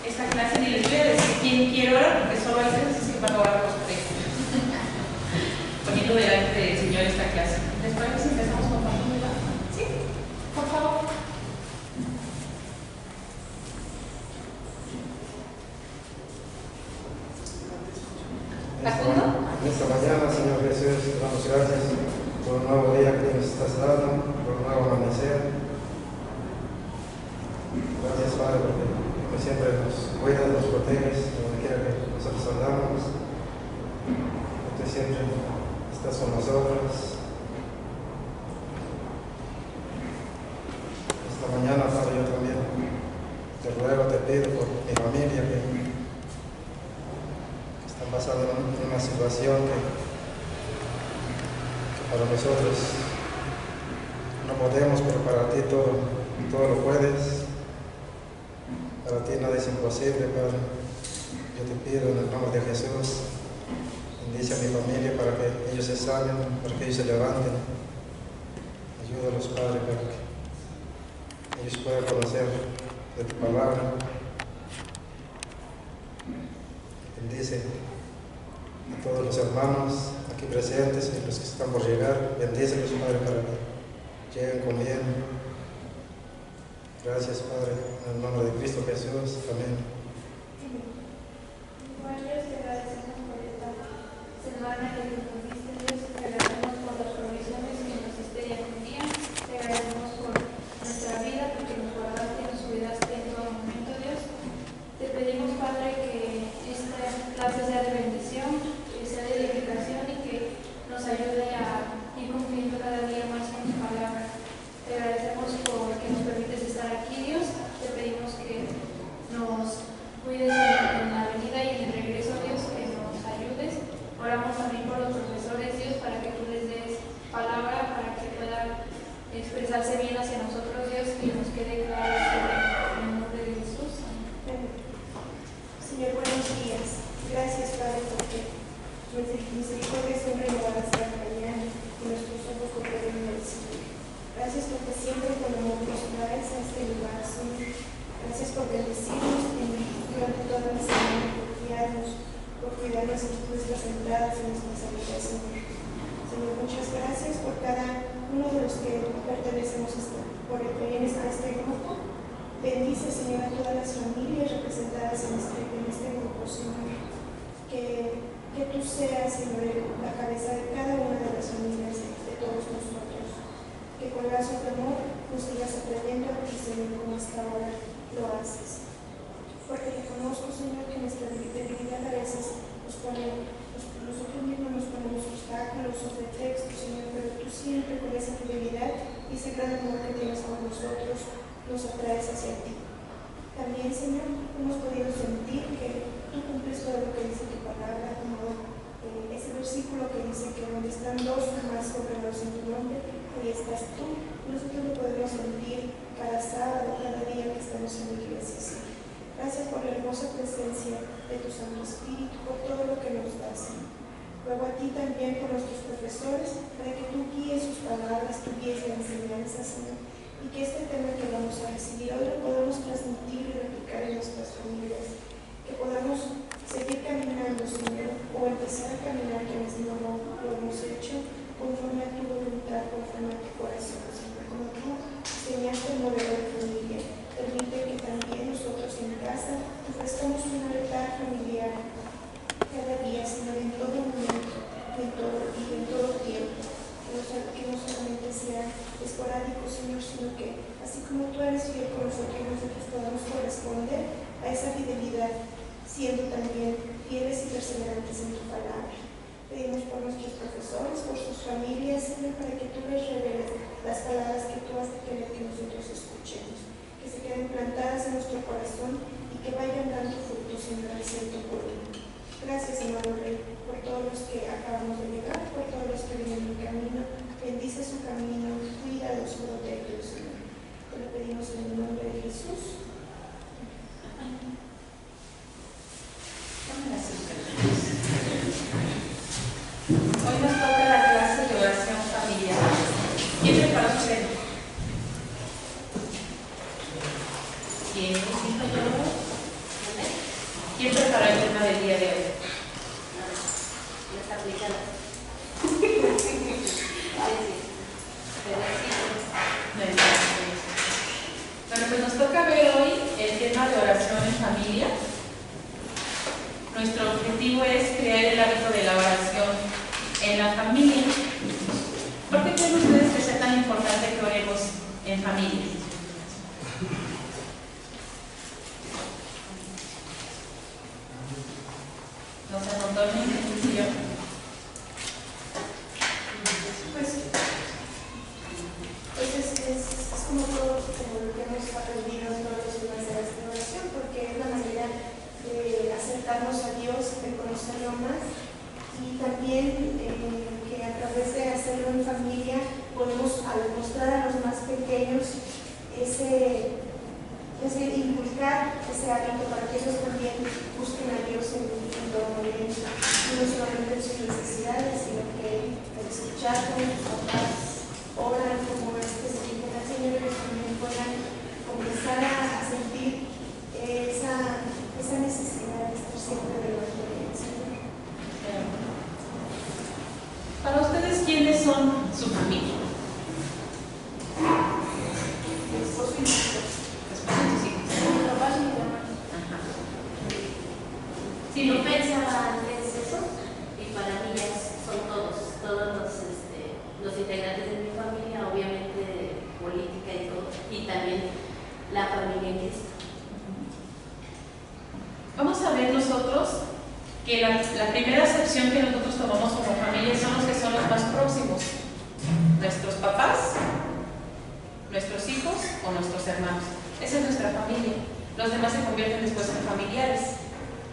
esta clase ni les voy a decir quién quiere orar, porque solo hay tres, así que van a orar los tres. Poniendo delante del Señor esta clase. ¿Les parece si empezamos compartiendo? ¿Sí? Por favor. Esta mañana, Señor Jesús, te damos gracias por un nuevo día que nos estás dando, por un nuevo amanecer. Gracias, Padre, porque siempre nos cuidas, nos proteges, donde quiera que nosotros andamos. Tú siempre estás con nosotros. Esta mañana, Padre, yo también te ruego, te pido por mi familia que están pasando en una situación que para nosotros no podemos, pero para ti todo lo puedes. Para ti nada es imposible, Padre. Yo te pido en el nombre de Jesús, bendice a mi familia para que ellos se salven, para que ellos se levanten. Ayúdalos, Padre, para que ellos puedan conocer de tu palabra. Bendice a todos los hermanos aquí presentes y los que están por llegar. Bendícelos, Padre, para que lleguen con bien. Gracias, Padre, en el nombre de Cristo Jesús. Amén. Igual Dios, te agradecemos por esta semana que nos diste, Dios. Te agradecemos por las provisiones que nos diste día con día. Te agradecemos por nuestra vida, porque nos guardaste y nos cuidaste en todo momento, Dios. Te pedimos, Padre, que esta clase sea de bendición, que sea de edificación y que nos ayude a ir cumpliendo cada día más con tu palabra. Te agradecemos por que nos permites estar aquí, Dios. Te pedimos que nos cuides en la venida y en el regreso, Dios, que nos ayudes. Oramos también por los profesores, Dios, para que tú les des palabra, para que puedan expresarse bien hacia nosotros, Dios, y nos quede claro en el nombre de Jesús. Amén. Señor, buenos días. Gracias, Padre, porque tus misericordias son renovadas cada mañana y nuestros ojos comprenden el Señor. Gracias porque siempre con amor nos traes a este lugar, Señor. Gracias por bendecirnos durante toda la semana, por guiarnos, por cuidarnos en nuestras entradas y nuestras salidas, Señor. Señor, muchas gracias por cada uno de los que pertenecemos por el que vienes a este grupo. Bendice, Señor, a todas las familias representadas en este grupo, Señor. Que tú seas, Señor, la cabeza de cada una de las familias de todos nosotros. Que con lazos de amor nos sigas aprendiendo a ti, Señor, como hasta ahora lo haces. Porque reconozco, Señor, que nuestra debilidad a veces nosotros mismos nos ponemos obstáculos o pretextos, Señor, pero tú siempre con esa fidelidad y ese gran amor que tienes con nosotros nos atraes hacia ti. También, Señor, hemos podido sentir que tú cumples todo lo que dice tu palabra, como ese versículo que dice que donde están dos o más congregados en tu nombre, ahí estás tú. Nosotros lo podemos sentir cada sábado, cada día que estamos en la iglesia, Señor. Gracias por la hermosa presencia de tu Santo Espíritu, por todo lo que nos das, Señor. Ruego a ti también por nuestros profesores, para que tú guíes sus palabras, tú guíes la enseñanza, Señor, y que este tema que vamos a recibir hoy lo podamos transmitir y replicar en nuestras familias, que podamos seguir caminando, Señor, o empezar a caminar quienes no lo hemos hecho, conforme a tu voluntad, conforme a tu corazón, Señor, como tú enseñaste el modelo de familia. Permite que también nosotros en casa ofrezcamos un altar familiar cada día, Señor, en todo momento, en todo tiempo. Que no solamente sea esporádico, Señor, sino que así como tú eres fiel con nosotros podamos corresponder a esa fidelidad, siendo también fieles y perseverantes en tu palabra. Pedimos por nuestros profesores, por sus familias, Señor, para que tú les reveles las palabras que tú has de querer que nosotros escuchemos, que se queden plantadas en nuestro corazón y que vayan dando frutos, Señor, al 100%. Gracias, amado Rey, por todos los que acabamos de llegar, por todos los que vienen en el camino. Bendice su camino, cuídalos, protégelos, Señor. Te lo pedimos en el nombre de Jesús. Hoy nos toca la clase de oración familiar. ¿Quién preparó su tema? ¿Quién? ¿Hijo yo? ¿Quién preparó el tema del día de hoy? Las aplicadas. Bueno, pues nos toca ver hoy el tema de oración en familia. Nuestro objetivo es crear el hábito de la oración en la familia. ¿Por qué creen ustedes que sea tan importante que oremos en familia? ¿No se anotó ni en el sillón? Pues es como todo como lo que hemos aprendido en todos los temas de la oración, porque es la manera de acercarnos a Dios, de conocerlo más, y también que a través de hacerlo en familia podemos mostrar a los más pequeños ese inculcar ese hábito para que ellos también busquen a Dios en todo momento, y no solamente en sus necesidades, sino que al escuchar con los papás oran como específico al Señor, que también puedan comenzar a sentir esa necesidad de estar siempre delante del Señor. Para ustedes, ¿quiénes son su familia? Mi esposo y mis hijos. Después de sus hijos. Mi papá y mi mamá. Ajá. Sí, no pensaba antes eso, y para mí ya son todos los integrantes de mi familia, obviamente política y todo, y también la familia en Cristo. Vamos a ver nosotros que la primera acepción que nosotros tomamos como familia son los que son los más próximos. Nuestros papás, nuestros hijos o nuestros hermanos. Esa es nuestra familia. Los demás se convierten después en familiares.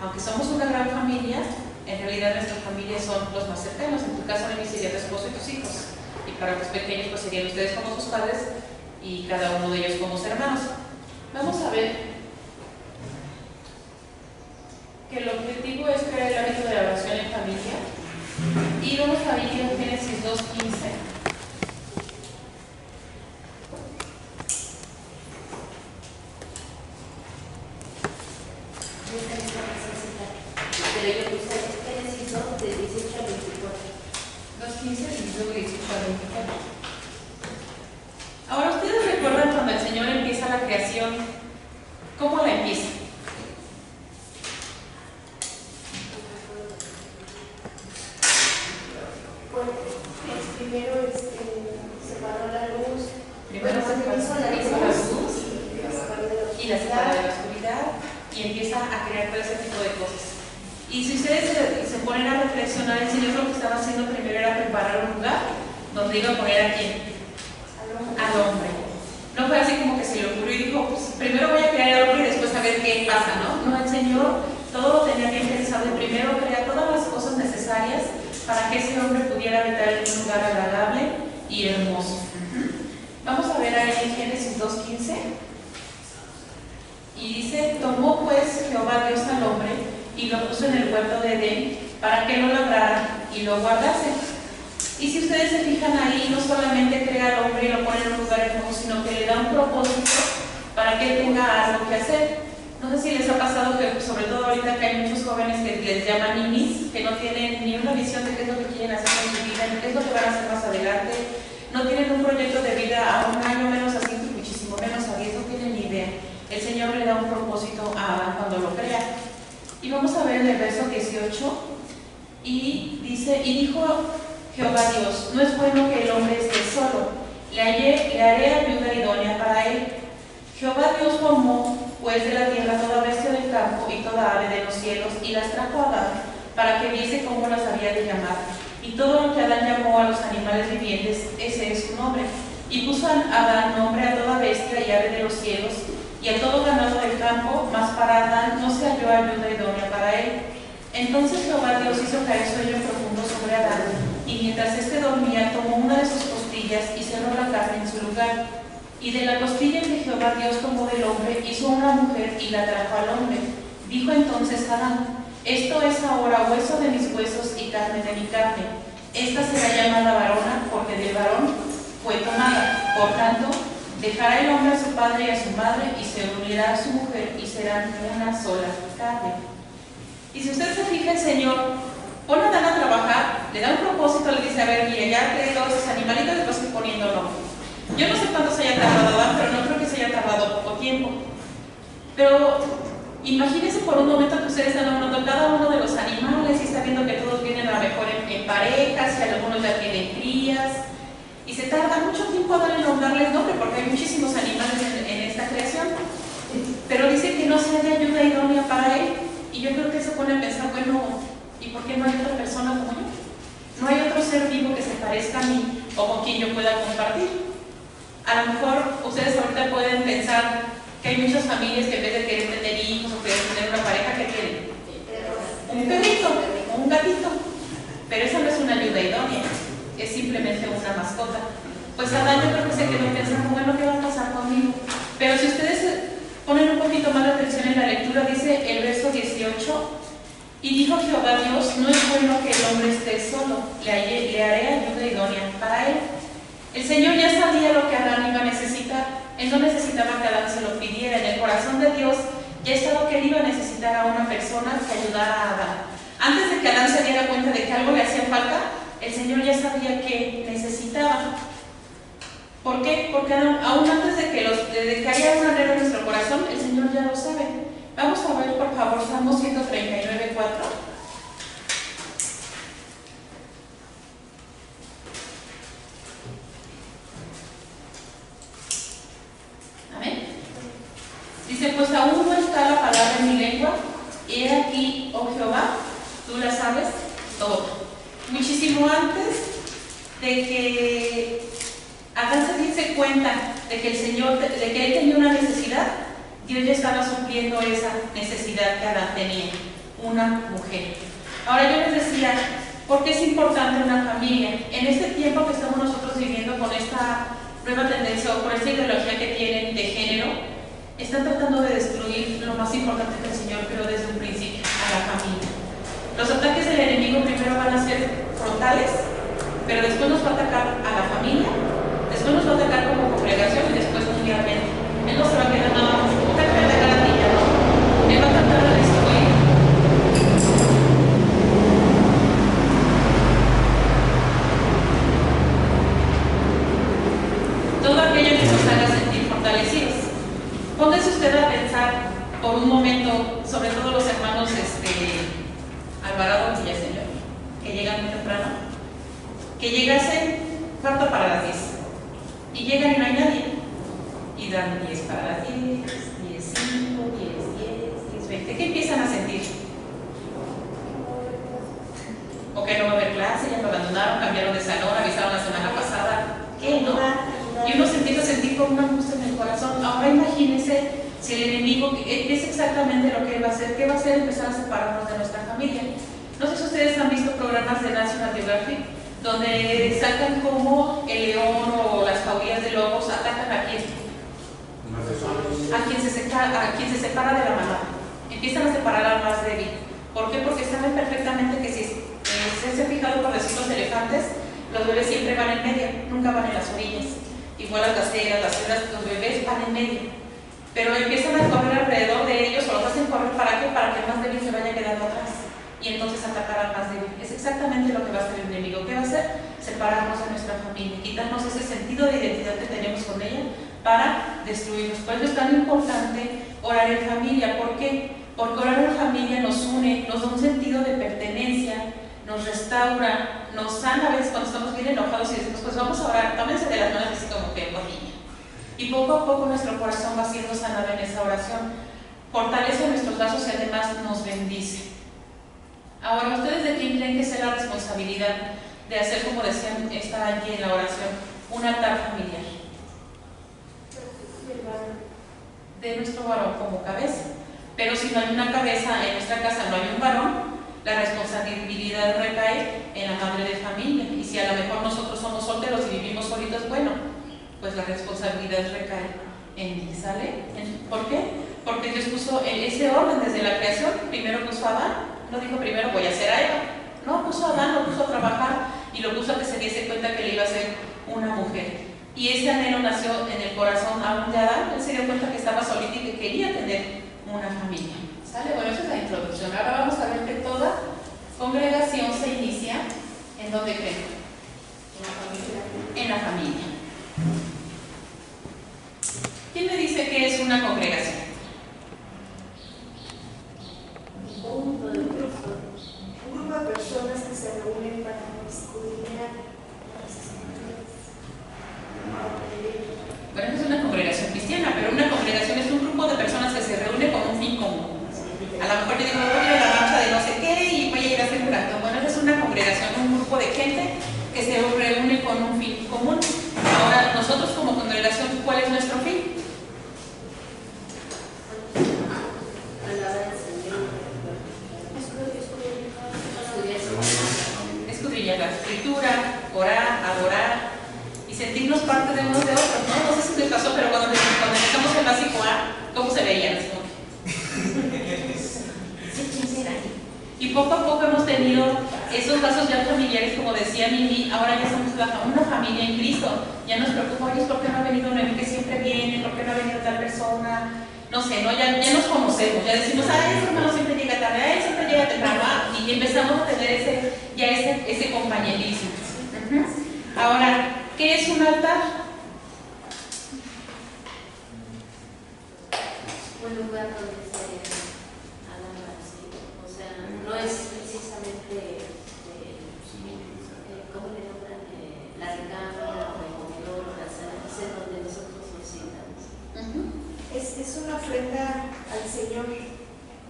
Aunque somos una gran familia, en realidad nuestras familias son los más cercanos. En tu caso, Mimi, sería tu esposo y tus hijos. Y para tus pequeños, pues serían ustedes como sus padres y cada uno de ellos como sus hermanos. Vamos a ver que el objetivo es crear el hábito de la oración en familia. Y vamos a ir en Génesis 2:15. Pero yo puse Génesis 2 de 18 a 24. 2:15 y luego 18 a 24. Ahora, ¿ustedes recuerdan cuando el Señor empieza la creación? ¿Cómo la empieza? Bueno, primero separó la luz. Primero se hizo la luz y la separa de la oscuridad y empieza a crear todo ese tipo de cosas. Y si ustedes se ponen a reflexionar, el Señor lo que estaba haciendo primero era preparar un lugar donde iba a poner a quién? Al hombre. No fue así como que se le ocurrió y dijo, pues primero voy a crear al hombre y después a ver qué pasa, ¿no? No, el Señor todo lo tenía bien pensado y primero crear todas las cosas necesarias para que ese hombre pudiera habitar en un lugar agradable y hermoso. Vamos a ver ahí en Génesis 2:15. Y dice, tomó pues Jehová Dios al hombre y lo puso en el huerto de Edén para que lo labrara y lo guardase. Y si ustedes se fijan ahí, no solamente crea al hombre y lo pone en un lugar hermoso, sino que le da un propósito para que él tenga algo que hacer. No sé si les ha pasado que, sobre todo ahorita que hay muchos jóvenes que les llaman ninis, que no tienen ni una visión de qué es lo que quieren hacer con su vida, ni qué es lo que van a hacer más adelante, no tienen un proyecto de vida a un año, menos a 5 y muchísimo menos a 10, no tienen ni idea. El Señor le da un propósito a Adán cuando lo crea. Y vamos a ver en el verso 18, y dice, y dijo Jehová Dios, no es bueno que el hombre esté solo, le haré ayuda idónea para él. Jehová Dios formó pues de la tierra toda bestia del campo y toda ave de los cielos, y las trajo a Adán para que viese cómo las había de llamar. Y todo lo que Adán llamó a los animales vivientes, ese es su nombre. Y puso a Adán nombre a toda bestia y ave de los cielos, y a todo ganado del campo, mas para Adán no se halló ayuda idónea para él. Entonces Jehová Dios hizo caer sueño profundo sobre Adán, y mientras éste dormía, tomó una de sus costillas y cerró la carne en su lugar. Y de la costilla que Jehová Dios tomó del hombre, hizo una mujer y la trajo al hombre. Dijo entonces Adán, esto es ahora hueso de mis huesos y carne de mi carne. Esta será llamada varona, porque del varón fue tomada. Por tanto, dejará el hombre a su padre y a su madre, y se unirá a su mujer, y serán una sola carne. Y si usted se fija, el Señor pone a Adán a trabajar, le da un propósito, le dice, a ver, mire, ya creé todos esos animalitos, les estoy poniendo nombre. Yo no sé cuánto se haya tardado Adán, pero no creo que se haya tardado poco tiempo. Pero imagínense por un momento que ustedes están hablando cada uno de los animales y está viendo que todos vienen a lo mejor en parejas y algunos ya tienen crías. Y se tarda mucho tiempo en darles nombre porque hay muchísimos animales en esta creación. Pero dice que no se haya ayuda idónea para él. Y yo creo que se pone a pensar, bueno, ¿y por qué no hay otra persona como yo? No hay otro ser vivo que se parezca a mí o con quien yo pueda compartir. A lo mejor ustedes ahorita pueden pensar que hay muchas familias que en vez de querer tener hijos o querer tener una pareja, ¿qué quieren? Un perrito o un gatito. Pero eso no es una ayuda idónea, es simplemente una mascota. Pues Adán yo creo que se quedó pensando, bueno, ¿qué va a pasar conmigo? Pero si ustedes ponen un poquito más de atención en la lectura, dice el verso 18, y dijo Jehová Dios, no es bueno que el hombre esté solo, le haré ayuda idónea para él. El Señor ya sabía lo que Adán iba a necesitar. Él no necesitaba que Adán se lo pidiera. En el corazón de Dios ya estaba que él iba a necesitar a una persona que ayudara a Adán. Antes de que Adán se diera cuenta de que algo le hacía falta, el Señor ya sabía que necesitaba. ¿Por qué? Porque aún antes de que haya un anhelo en nuestro corazón, el Señor ya lo sabe. Vamos a ver, por favor, Salmo 139, 4. Dice, pues aún no está la palabra en mi lengua, he aquí, oh Jehová, tú la sabes todo. Muchísimo antes de que Adán se diese cuenta de que el Señor, de que él tenía una necesidad, Dios ya estaba supliendo esa necesidad que Adán tenía, una mujer. Ahora yo les decía, ¿por qué es importante una familia? En este tiempo que estamos nosotros viviendo con esta nueva tendencia o con esta ideología que tienen de género, están tratando de destruir lo más importante que el Señor creó desde un principio, a la familia. Los ataques del enemigo primero van a ser frontales, pero después nos va a atacar a la familia, después nos va a atacar como congregación y después mundialmente. Él no se va a quedar nada más como que te atacar a ti, ya no. Él va a tratar de destruir. Todo aquello que nos haga sentir fortalecidos. Póngase usted a pensar por un momento, sobre todo los hermanos Alvarado y Villaseñor, que llegan muy temprano, que llegasen cuarto para las 10 y llegan y no hay nadie y dan 10 para las 10, 10, 5, 10, 10, 10, 20. ¿Qué empiezan a sentir? O que no va a haber clase, ya lo abandonaron, cambiaron de salón, avisaron la semana pasada. ¿Qué no? Y uno se empieza a sentir con una angustia en el corazón. Ahora imagínense si el enemigo es exactamente lo que él va a hacer. ¿Qué va a hacer? Empezar a separarnos de nuestra familia. No sé si ustedes han visto programas de National Geographic donde sacan cómo el león o las jaurías de lobos atacan a quién se separa de la manada. Empiezan a separar al más débil. ¿Por qué? Porque saben perfectamente que si se han fijado, por decir, los elefantes, los bebés siempre van en medio, nunca van en las orillas. Igual las gaceras, las cebras, los bebés van en medio. Pero empiezan a correr alrededor de ellos o los hacen correr ¿para qué? Para que el más débil se vaya quedando atrás y entonces atacar al más débil. Es exactamente lo que va a hacer el enemigo. ¿Qué va a hacer? Separarnos de nuestra familia, quitarnos ese sentido de identidad que tenemos con ella para destruirnos. Por eso es tan importante orar en familia. ¿Por qué? Porque orar en familia nos une, nos da un sentido de pertenencia, nos restaura, nos sana. A veces cuando estamos bien enojados y decimos, pues vamos a orar, tómense de las manos así como que cojilla. Y poco a poco nuestro corazón va siendo sanado en esa oración. Fortalece nuestros lazos y además nos bendice. Ahora, ¿ustedes de quién creen que sea la responsabilidad de hacer, como decían, está allí en la oración, un altar familiar? De nuestro varón como cabeza. Pero si no hay una cabeza en nuestra casa, no hay un varón, la responsabilidad recae en la madre de familia. Y si a lo mejor nosotros somos solteros y vivimos solitos, bueno, pues la responsabilidad recae en mí, ¿sale? ¿Por qué? Porque Dios puso ese orden desde la creación. Primero puso a Adán, no dijo primero voy a hacer a Eva, no, puso a Adán, lo puso a trabajar y lo puso a que se diese cuenta que le iba a ser una mujer. Y ese anhelo nació en el corazón aún de Adán. Él se dio cuenta que estaba solito y que quería tener una familia, ¿sale? Bueno, esa es la introducción. Ahora vamos a ver qué lectura, orar, adorar y sentirnos parte de unos de otros, ¿no? No sé si les pasó, pero cuando empezamos el básico A, ¿cómo se veían? Y poco a poco hemos tenido esos lazos ya familiares, como decía Mimi. Ahora ya somos una familia en Cristo. Ya nos preocupa, oye, ¿por qué no ha venido Noemí que siempre viene? ¿Por qué no ha venido tal persona? No sé, ¿no? Ya nos conocemos, ya decimos, ay, ese hermano siempre llega tarde, ay, siempre llega temprano, y empezamos a tener ese compañerismo. Ahora, ¿qué es un altar? Un lugar donde se alaba, ¿sí? O sea, no es precisamente, ¿cómo le nombran? La recámara o el comedor, la sala, es donde nosotros nos sentamos. Es una ofrenda al Señor.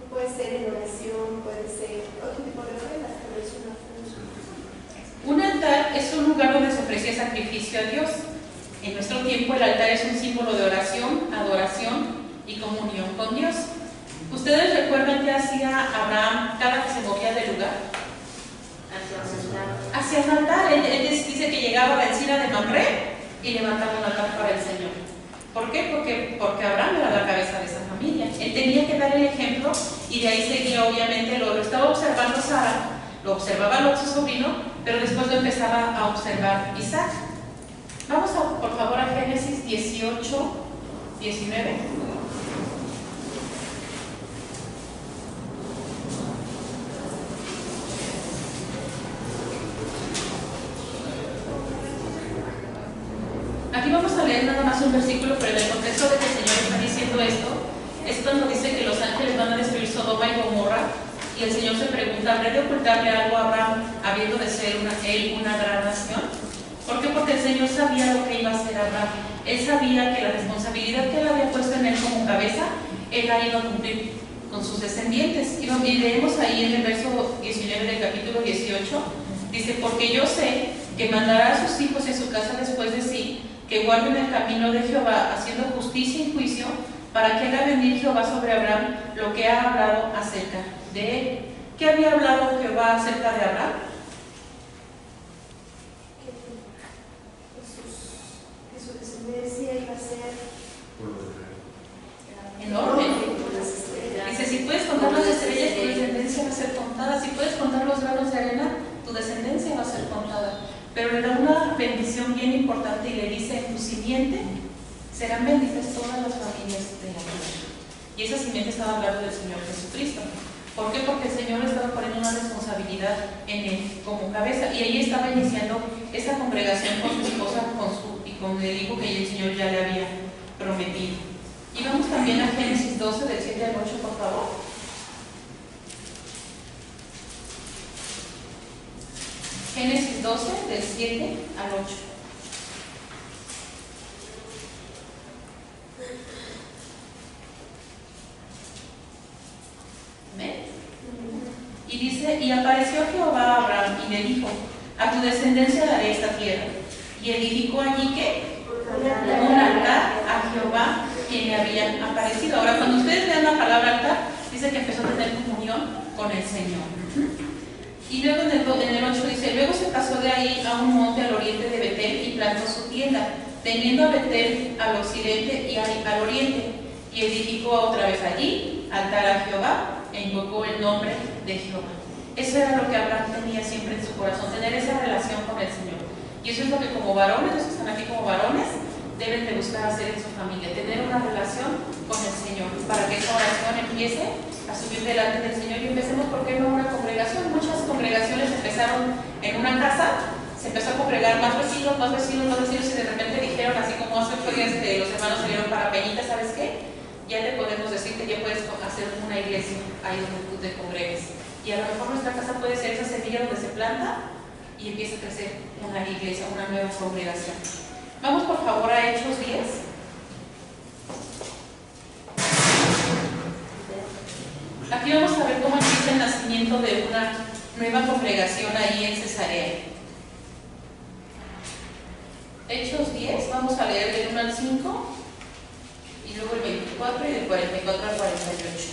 Puede ser en oración, puede ser otro tipo de ofrendas, pero es una ofrenda. Un altar es un lugar donde se ofrece sacrificio a Dios. En nuestro tiempo el altar es un símbolo de oración, adoración y comunión con Dios. ¿Ustedes recuerdan qué hacía Abraham cada que se movía del lugar? Hacia un altar. Él dice que llegaba a la encina de Mamre y levantaba un altar para el Señor. ¿Por qué? Porque Abraham era la cabeza de esa familia. Él tenía que dar el ejemplo y de ahí seguía, obviamente, lo estaba observando Sara, lo observaba Lot, su sobrino, pero después lo empezaba a observar Isaac. Vamos por favor a Génesis 18, 19. Aquí vamos a leer nada más un versículo, pero en el contexto de que el Señor está diciendo esto nos dice que los ángeles van a destruir Sodoma y Gomorra, y el Señor se pregunta, ¿habré de ocultarle algo a Abraham, habiendo de ser él una gran nación? ¿Por qué? Porque el Señor sabía lo que iba a hacer Abraham. Él sabía que la responsabilidad que él había puesto en él como cabeza, él la iba a cumplir con sus descendientes. Y leemos ahí en el verso 19 del capítulo 18, dice, porque yo sé que mandará a sus hijos y a su casa después de sí, que guarden el camino de Jehová, haciendo justicia y juicio, para que haga venir Jehová sobre Abraham lo que ha hablado acerca de él. ¿Qué había hablado Jehová acerca de Abraham? Que su descendencia iba a ser enorme. Dice, si puedes contar las estrellas, tu descendencia va a ser contada. Si puedes contar los granos de arena, tu descendencia va a ser contada. Pero le da una bendición bien importante y le dice, en tu simiente serán benditas todas las familias de la tierra. Y esa simiente estaba hablando del Señor Jesucristo. ¿Por qué? Porque el Señor estaba poniendo una responsabilidad en él como cabeza. Y ahí estaba iniciando esta congregación con su esposa y con el hijo que el Señor ya le había prometido. Y vamos también a Génesis 12, del 7 al 8, por favor. Génesis 12, del 7 al 8. ¿Ven? Y dice, y apareció Jehová a Abraham y le dijo, a tu descendencia daré esta tierra. Y edificó allí, ¿qué? Un altar a Jehová que le había aparecido. Ahora, cuando ustedes vean la palabra altar, dice que empezó a tener comunión con el Señor. Y luego en el 8 dice, luego se pasó de ahí a un monte al oriente de Betel y plantó su tienda, teniendo a Betel al occidente y al oriente, y edificó otra vez allí altar a Jehová e invocó el nombre de Jehová. Eso era lo que Abraham tenía siempre en su corazón, tener esa relación con el Señor. Y eso es lo que como varones, los que están aquí como varones, deben de buscar hacer en su familia, tener una relación con el Señor, para que esa oración empiece a subir delante del Señor y empecemos, ¿por qué no una congregación? Muchas congregaciones empezaron en una casa, se empezó a congregar más vecinos, y de repente dijeron, así como hace 8 días que los hermanos salieron para Peñita, ¿sabes qué? Ya te podemos decir que ya puedes hacer una iglesia ahí donde tú te congregues. Y a lo mejor nuestra casa puede ser esa semilla donde se planta y empieza a crecer una iglesia, una nueva congregación. Vamos por favor a Hechos 10. Aquí vamos a ver cómo empieza el nacimiento de una nueva congregación ahí en Cesarea. Hechos 10, vamos a leer del 1 al 5 y luego el 24 y del 44 al 48.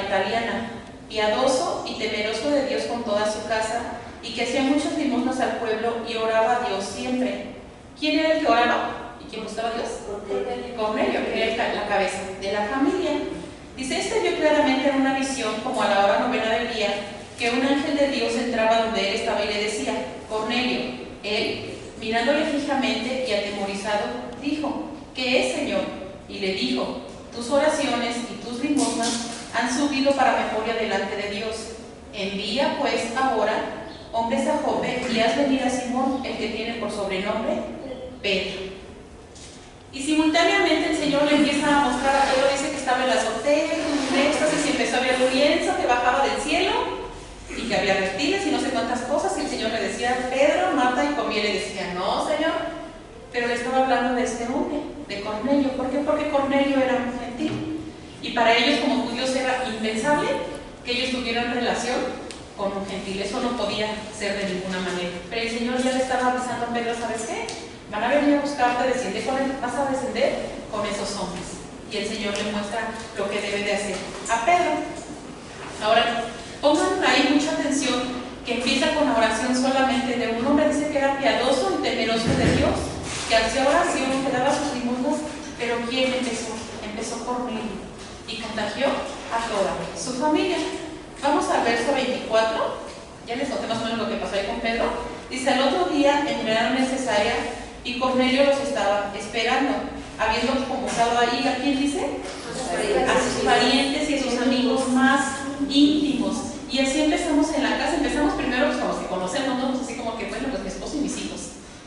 la italiana, piadoso y temeroso de Dios con toda su casa, y que hacía muchas limosnas al pueblo y oraba a Dios siempre. ¿Quién era el que oraba? ¿Y quién buscaba a Dios? Cornelio, que era la cabeza de la familia. Dice, este vio claramente en una visión, como a la hora 9 del día, que un ángel de Dios entraba donde él estaba y le decía, Cornelio. Él, mirándole fijamente y atemorizado, dijo, ¿qué es, Señor? Y le dijo, tus oraciones y tus limosnas han subido para memoria delante de Dios. Envía pues ahora hombres a Jope y haz venir a Simón, el que tiene por sobrenombre Pedro. Y simultáneamente el Señor le empieza a mostrar a Pedro, dice que estaba en la azotea, en un éxtasis, y empezó a ver un lienzo que bajaba del cielo y que había reptiles y no sé cuántas cosas, y el Señor le decía, Pedro, mata y come, y le decía, no, Señor, pero le estaba hablando de este hombre, de Cornelio. ¿Por qué? Porque Cornelio era un gentil, y para ellos como judíos era impensable que ellos tuvieran relación con un gentil, eso no podía ser de ninguna manera. Pero el Señor ya le estaba avisando a Pedro, ¿sabes qué? Van a venir a buscarte, vas a descender con esos hombres. Y el Señor le muestra lo que debe de hacer a Pedro. Ahora, pongan ahí mucha atención, que empieza con la oración solamente de un hombre, dice que era piadoso y temeroso de Dios, que hacía oración, que daba sus limosnas, pero ¿quién empezó? Empezó Cornelio y contagió a toda su familia. Vamos al verso 24, ya les conté más o menos lo que pasó ahí con Pedro. Dice, al otro día entraron en Cesarea y Cornelio los estaba esperando, habiendo convocado ahí, ¿a quién dice? A sus parientes y a sus amigos más íntimos. Y así empezamos en la casa. Empezamos primero pues, con los que conocemos, ¿no? Pues así como que, bueno, pues mi esposo y mis hijos.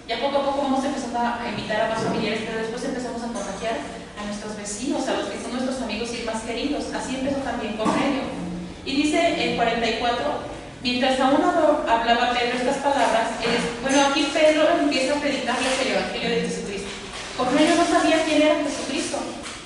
Ya poco a poco vamos empezando a invitar a más familiares, pero después empezamos a contagiar a nuestros vecinos, a los que son nuestros amigos y más queridos. Así empezó también Cornelio. Y dice en 44, mientras aún hablaba Pedro estas palabras, bueno, aquí Pedro empieza a predicarles el Evangelio de Jesucristo. Cornelio no sabía quién era Jesucristo.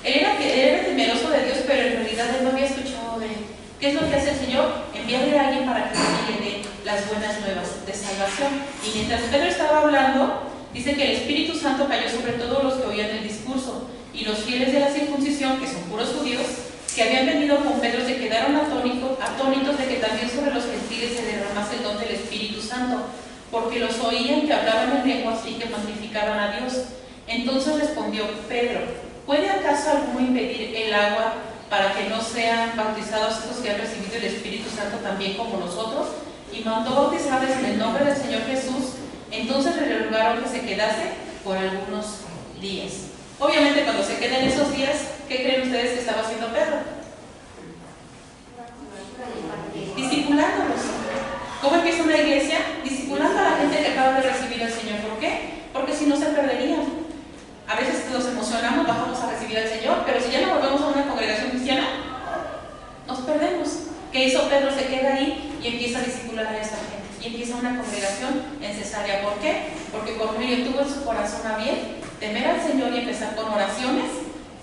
Él era temeroso de Dios, pero en realidad él no había escuchado de él. ¿Qué es lo que hace el Señor? Enviarle a alguien para que le dé las buenas nuevas de salvación. Y mientras Pedro estaba hablando, dice que el Espíritu Santo cayó sobre todos los que oían el discurso, y los fieles de la circuncisión, que son puros judíos, que habían venido con Pedro, se quedaron atónitos de que también sobre los gentiles se derramase el don del Espíritu Santo, porque los oían que hablaban en lenguas y que magnificaban a Dios. Entonces respondió Pedro, ¿puede acaso alguno impedir el agua para que no sean bautizados estos que han recibido el Espíritu Santo también como nosotros? Y mandó bautizarles en el nombre del Señor Jesús. Entonces le rogaron que se quedase por algunos días. Obviamente cuando se queden esos días, ¿qué creen ustedes que estaba haciendo Pedro? Discipulándolos. ¿Cómo empieza una iglesia? Discipulando a la gente que acaba de recibir al Señor. ¿Por qué? Porque si no se perderían. A veces nos emocionamos, bajamos a recibir al Señor, pero si ya no volvemos a una congregación cristiana, nos perdemos. ¿Qué hizo Pedro? Se queda ahí y empieza a discipular a esta gente. Y empieza una congregación en Cesarea. ¿Por qué? Porque Cornelio tuvo en su corazón a bien temer al Señor y empezar con oraciones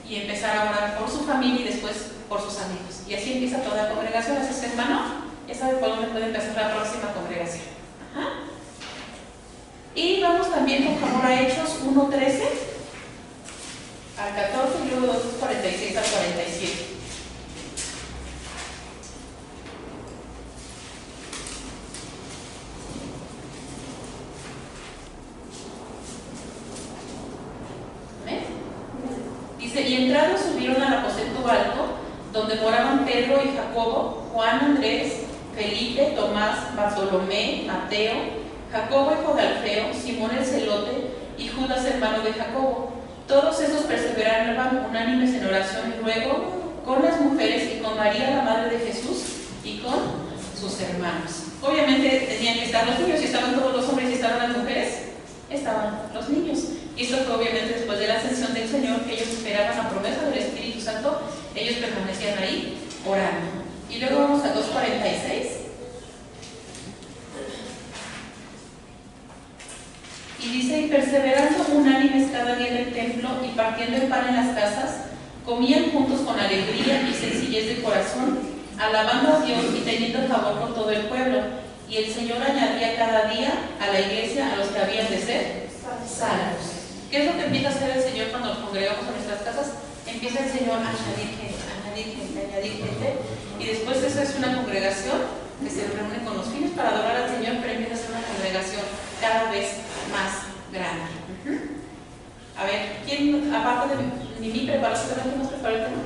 y empezar a orar por su familia y después por sus amigos. Y así empieza toda la congregación. Así es, hermano, ya sabe por dónde puede empezar la próxima congregación. Ajá. Y vamos también con favor a Hechos 1:13 al 14 y luego 2:46 al 47. Dice, y entrados subieron al aposento alto, donde moraban Pedro y Jacobo, Juan, Andrés, Felipe, Tomás, Bartolomé, Mateo, Jacobo hijo de Alfeo, Simón el celote y Judas hermano de Jacobo. Todos esos perseveraban unánimes en oración y ruego con las mujeres y con María la madre de Jesús y con sus hermanos. Obviamente tenían que estar los niños. Si estaban todos los hombres y estaban las mujeres, estaban los niños. Y esto fue obviamente después de la ascensión del Señor, que ellos esperaban la promesa del Espíritu Santo. Ellos permanecían ahí orando. Y luego vamos a 2:46. Y dice, y perseverando unánimes cada día en el templo y partiendo el pan en las casas, comían juntos con alegría y sencillez de corazón, alabando a Dios y teniendo favor con todo el pueblo. Y el Señor añadía cada día a la iglesia a los que habían de ser salvos. ¿Qué es lo que empieza a hacer el Señor cuando nos congregamos en nuestras casas? Empieza el Señor a añadir gente, a añadir gente, y después eso es una congregación que se reúne con los fines para adorar al Señor, pero empieza a ser una congregación cada vez más grande. A ver, ¿quién, aparte de Mimi, preparó su tema? ¿Quién nos preparó el tema?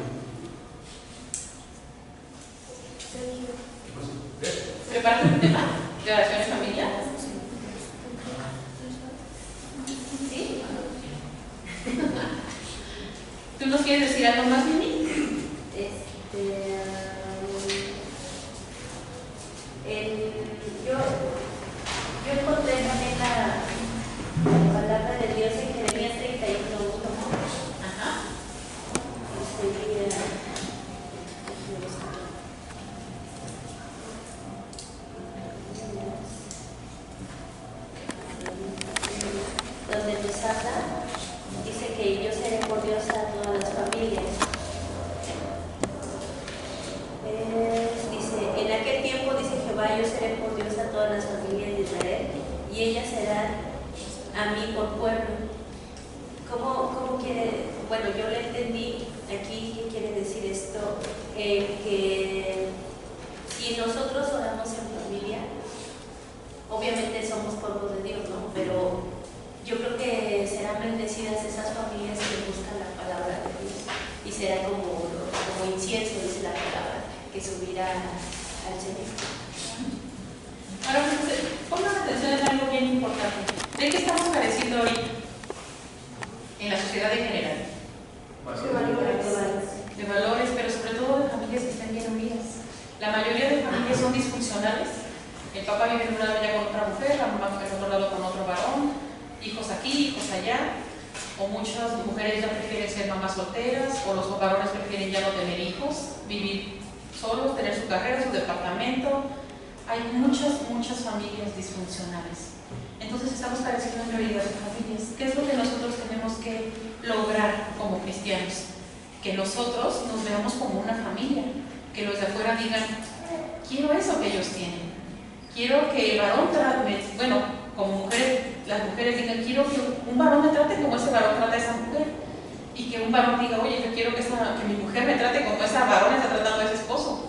¿Preparaste el tema de oración en familia? ¿Sí? ¿Tú nos quieres decir algo más, Mimi? Yo encontré también la palabra de Dios en Jeremías 31:1. Ajá. Donde nos habla, dice que yo seré por Dios a todas las familias. Dice, en aquel tiempo, dice Jehová, yo seré por Dios a todas las familias de Israel, y ellas serán a mí por pueblo. ¿Cómo quiere? Bueno, yo le entendí aquí qué quiere decir esto, que si nosotros oramos en familia, obviamente somos pueblo de Dios, ¿no? Pero yo creo que serán bendecidas esas familias que buscan la palabra de Dios, y será como incienso, dice la palabra, que subirá al Señor. Ahora, pongan atención en algo bien importante. ¿De qué estamos careciendo ahorita en la sociedad en general? De valores, pero sobre todo de familias que estén bien unidas. La mayoría de familias son disfuncionales. El papá vive en un lado ya con otra mujer, la mamá en otro lado con otro varón, hijos aquí, hijos allá, o muchas mujeres ya prefieren ser mamás solteras, o los varones prefieren ya no tener hijos, vivir solos, tener su carrera, su departamento. Hay muchas familias disfuncionales. Entonces estamos careciendo en realidad de familias. ¿Qué es lo que nosotros tenemos que lograr como cristianos? Que nosotros nos veamos como una familia, que los de afuera digan, quiero eso que ellos tienen, quiero que el varón trate, bueno, como mujeres, las mujeres digan, quiero que un varón me trate como ese varón trata a esa mujer, y que un varón diga, oye, yo quiero que mi mujer me trate como esa varón está tratando a ese esposo,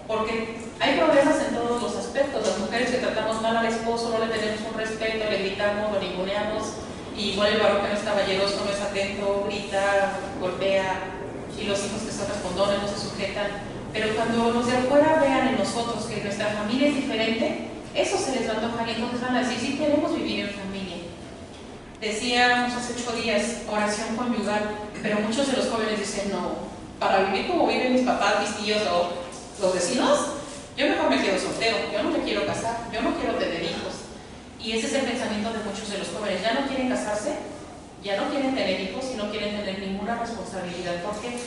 porque hay problemas en todos los aspectos. Las mujeres que tratamos mal al esposo, no le tenemos un respeto, le gritamos, lo ninguneamos, y igual el varón que no es caballeroso, no es atento, grita, golpea, y los hijos que son respondones no se sujetan. Pero cuando los de afuera vean en nosotros que nuestra familia es diferente, eso se les va a antojar, y entonces van a decir, sí queremos vivir en familia. Decíamos hace 8 días, oración conyugal, pero muchos de los jóvenes dicen, no, para vivir como viven mis papás, mis tíos o los vecinos, yo mejor me quedo soltero, yo no me quiero casar, yo no quiero tener hijos. Y ese es el pensamiento de muchos de los jóvenes, ya no quieren casarse, ya no quieren tener hijos y no quieren tener ninguna responsabilidad. ¿Por qué?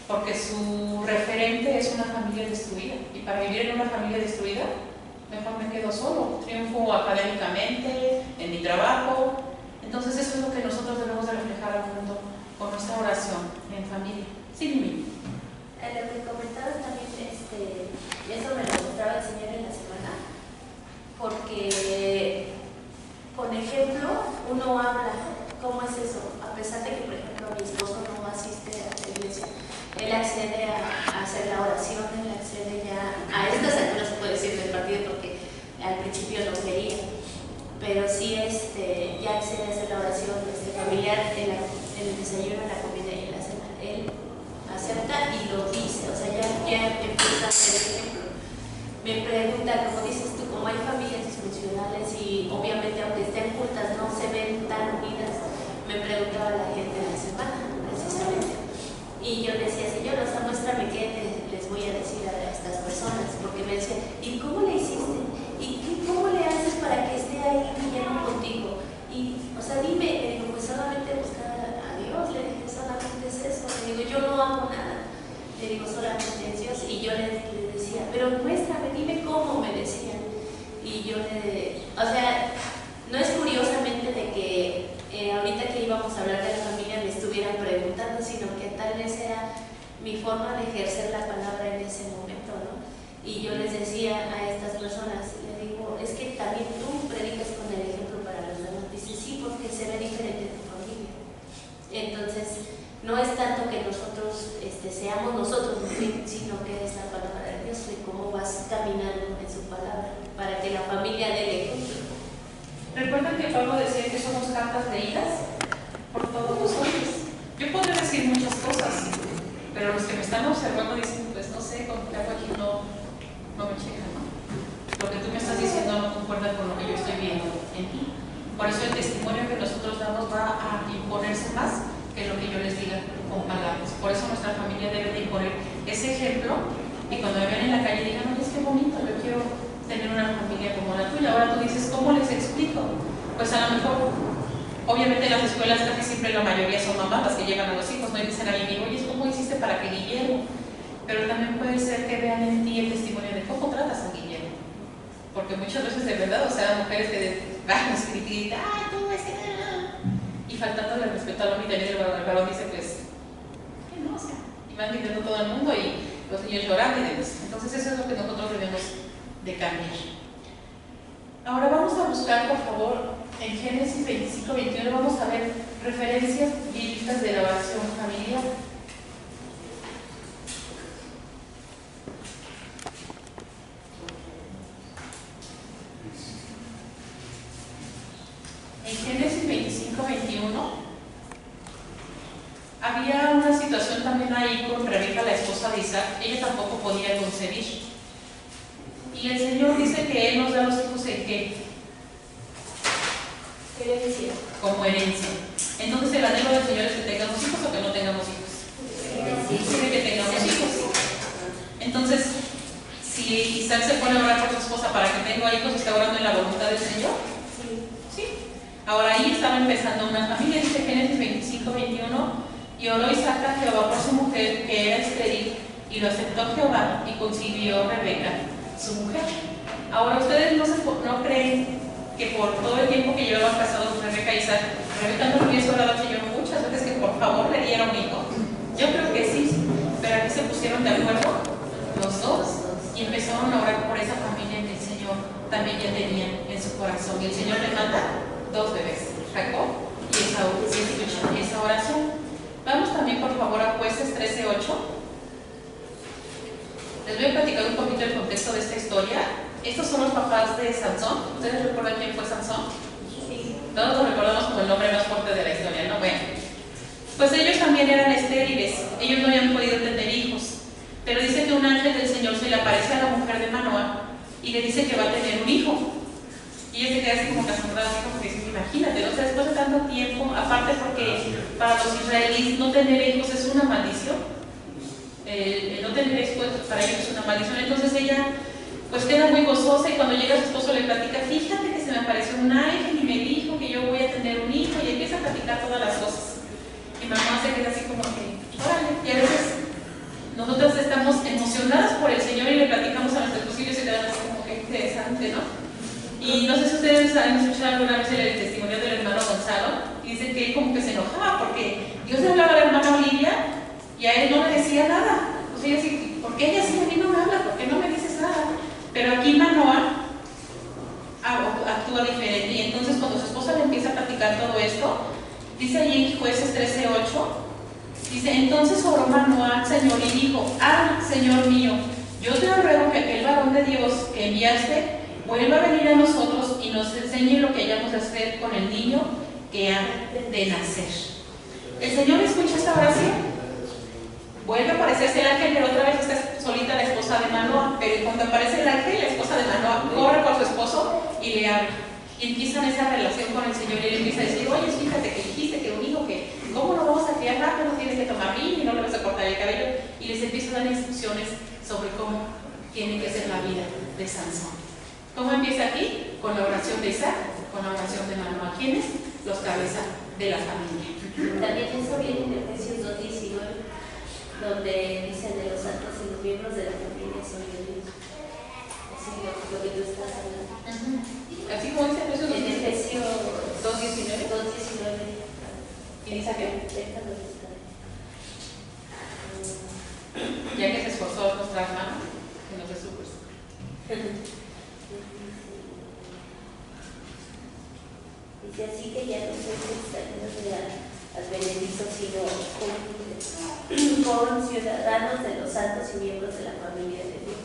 Porque su referente es una familia destruida, y para vivir en una familia destruida, mejor me quedo solo, triunfo académicamente, en mi trabajo. Entonces eso es lo que nosotros debemos de reflejar al mundo con nuestra oración en familia. Sí, Mimi. Lo que comentaba también, eso me lo mostraba el Señor en la semana, porque con ejemplo uno habla. ¿Cómo es eso? A pesar de que, por ejemplo, mi esposo no asiste a la iglesia, él accede a hacer la oración, él accede ya a estas alturas, se puede decir, del partido, porque al principio no quería, pero sí ya accede a hacer la oración familiar en el desayuno, en la comida y en la cena. Él acepta y lo dice, o sea, ya empieza a hacer el ejemplo. Me pregunta, como dices tú, como hay familias disfuncionales y obviamente aunque estén juntas no se ven tan unidas, me preguntaba la gente en la semana, precisamente. Y yo decía, Señor, o sea, muéstrame qué les voy a decir a estas personas, porque me decían, ¿y cómo le hiciste? ¿Y cómo le haces para que esté ahí viviendo contigo? Y, o sea, dime, le digo, pues solamente buscar a Dios, le dije, solamente es eso. Le digo, yo no hago nada, le digo, solamente es Dios. Y yo le decía, pero muéstrame, dime cómo, me decían. Y yo o sea, no es curiosamente de que ahorita que íbamos a hablar de la familia me estuvieran preguntando, sino que tal vez era mi forma de ejercer la palabra en ese momento, ¿no? Y yo les decía a estas personas, les digo, es que también tú predicas con el ejemplo para los demás. Dice, sí, porque se ve diferente tu familia. Entonces, no es tanto que nosotros seamos nosotros, sino que es la palabra de Dios, de cómo vas caminando en su palabra, para que la familia dé ejemplo. Recuerdan que Pablo decía que somos cartas leídas por todos los hombres. Yo podría decir muchas cosas, pero los que me están observando dicen, pues no sé, con qué hago aquí no me checan, ¿no? Lo que tú me estás diciendo no concuerda con lo que yo estoy viendo en ti. Por eso el testimonio que nosotros damos va a imponerse más que lo que yo les diga con palabras. Por eso nuestra familia debe de imponer ese ejemplo y cuando me ven en la calle digan, oye, es que bonito, yo quiero tener una familia como la tuya. Ahora tú dices, ¿cómo les explico? Pues a lo mejor, obviamente en las escuelas casi siempre la mayoría son mamás las que llevan a los hijos, no dicen a alguien, oye, ¿cómo hiciste para que Guillermo? Pero también puede ser que vean en ti el testimonio de cómo tratas a Guillermo. Porque muchas veces de verdad, o sea, mujeres que van a escribir, ay, tú es que... Y faltando el respeto al hombre, y también el varón dice, pues, ¿qué no? O sea, y van gritando todo el mundo y los niños llorando y demás. Entonces eso es lo que nosotros debemos de cambiar. Ahora vamos a buscar, por favor, en Génesis 25-21, vamos a ver referencias bíblicas de la oración familiar. En Génesis 25-21 había una situación también ahí con Rebeca, la esposa de Isaac. Ella tampoco podía concebir. Y el Señor dice que Él nos da los hijos en qué? Herencia. Como herencia. Entonces el anhelo del Señor es que tengamos hijos o que no tengamos hijos. Sí. Quiere que tengamos hijos. Entonces, si Isaac se pone a orar por su esposa para que tenga hijos, ¿está orando en la voluntad del Señor? Sí. Ahora ahí estaba empezando una familia, dice Génesis 25-21, y oró Isaac a Jehová por su mujer, que era estéril, y lo aceptó Jehová, y concibió Rebeca, su mujer. Ahora ustedes no creen que por todo el tiempo que llevaban casados Rebeca y Isaac, Rebeca no le hubiese orado al Señor muchas veces que por favor le diera un hijo. Yo creo que sí, pero aquí se pusieron de acuerdo los dos y empezaron a orar por esa familia que el Señor también ya tenía en su corazón. Y el Señor le manda 2 bebés, Jacob y Esaú, y escuchan esa oración. Vamos también por favor a Jueces 13:8. Les voy a platicar un poquito el contexto de esta historia. Estos son los papás de Sansón. ¿Ustedes recuerdan quién fue Sansón? Sí. Todos lo recordamos como el hombre más fuerte de la historia, ¿no? Bueno, pues ellos también eran estériles. Ellos no habían podido tener hijos. Pero dice que un ángel del Señor se le aparece a la mujer de Manoah y le dice que va a tener un hijo. Y ella se queda así como asombrada, así como que dice, imagínate, ¿no? O sea, después de tanto tiempo, aparte porque para los israelíes no tener hijos es una maldición. El no tener hijos para ellos es una maldición. Entonces ella pues queda muy gozosa y cuando llega su esposo le platica, fíjate que se me apareció un ángel y me dijo que yo voy a tener un hijo, y empieza a platicar todas las cosas. Y mamá se queda así como que, órale, y a veces nosotras estamos emocionadas por el Señor y le platicamos a nuestros esposos y se quedan así como que interesante, ¿no? Y no sé si ustedes han escuchado alguna vez el testimonio del hermano Gonzalo, y dicen que él como que se enojaba porque Dios le hablaba a la hermana Olivia y a él no le decía nada. O sea, ella sí, ¿por qué ella sí a mí no me habla? ¿Por qué no me dices nada? Pero aquí Manoah actúa diferente, y entonces cuando su esposa le empieza a platicar todo esto, dice allí en Jueces 13:8, dice, entonces oró Manoah al Señor y dijo, Señor mío, yo te ruego que aquel varón de Dios que enviaste vuelva a venir a nosotros y nos enseñe lo que hayamos de hacer con el niño que ha de nacer. El Señor escucha esta oración. Vuelve a aparecerse el ángel, pero otra vez está solita la esposa de Manoah. Pero cuando aparece el ángel, la esposa de Manoah corre por su esposo y le habla. Y empiezan esa relación con el Señor y él empieza a decir, oye, fíjate que dijiste que un hijo que, ¿cómo lo vamos a criar rápido? Tienes que tomar vino y no le vas a cortar el cabello. Y les empieza a dar instrucciones sobre cómo tiene que ser la vida de Sansón. ¿Cómo empieza aquí? Con la oración de Isaac, con la oración de Manoah. ¿Quiénes? Los cabezas de la familia. También eso viene en Efesios 2:19, donde dicen de los santos y los miembros de la familia son de Dios. Así lo que tú estás hablando. Así como dice Efesios 2:19. En Efesios 2:19. 2:19. ¿Y dice qué? Déjalo estar. Ya que se esforzó nuestra hermana, que nos dé su fuerza. Dice así que ya no sois extraños de la advenedizos, sino con ciudadanos de los santos y miembros de la familia de Dios.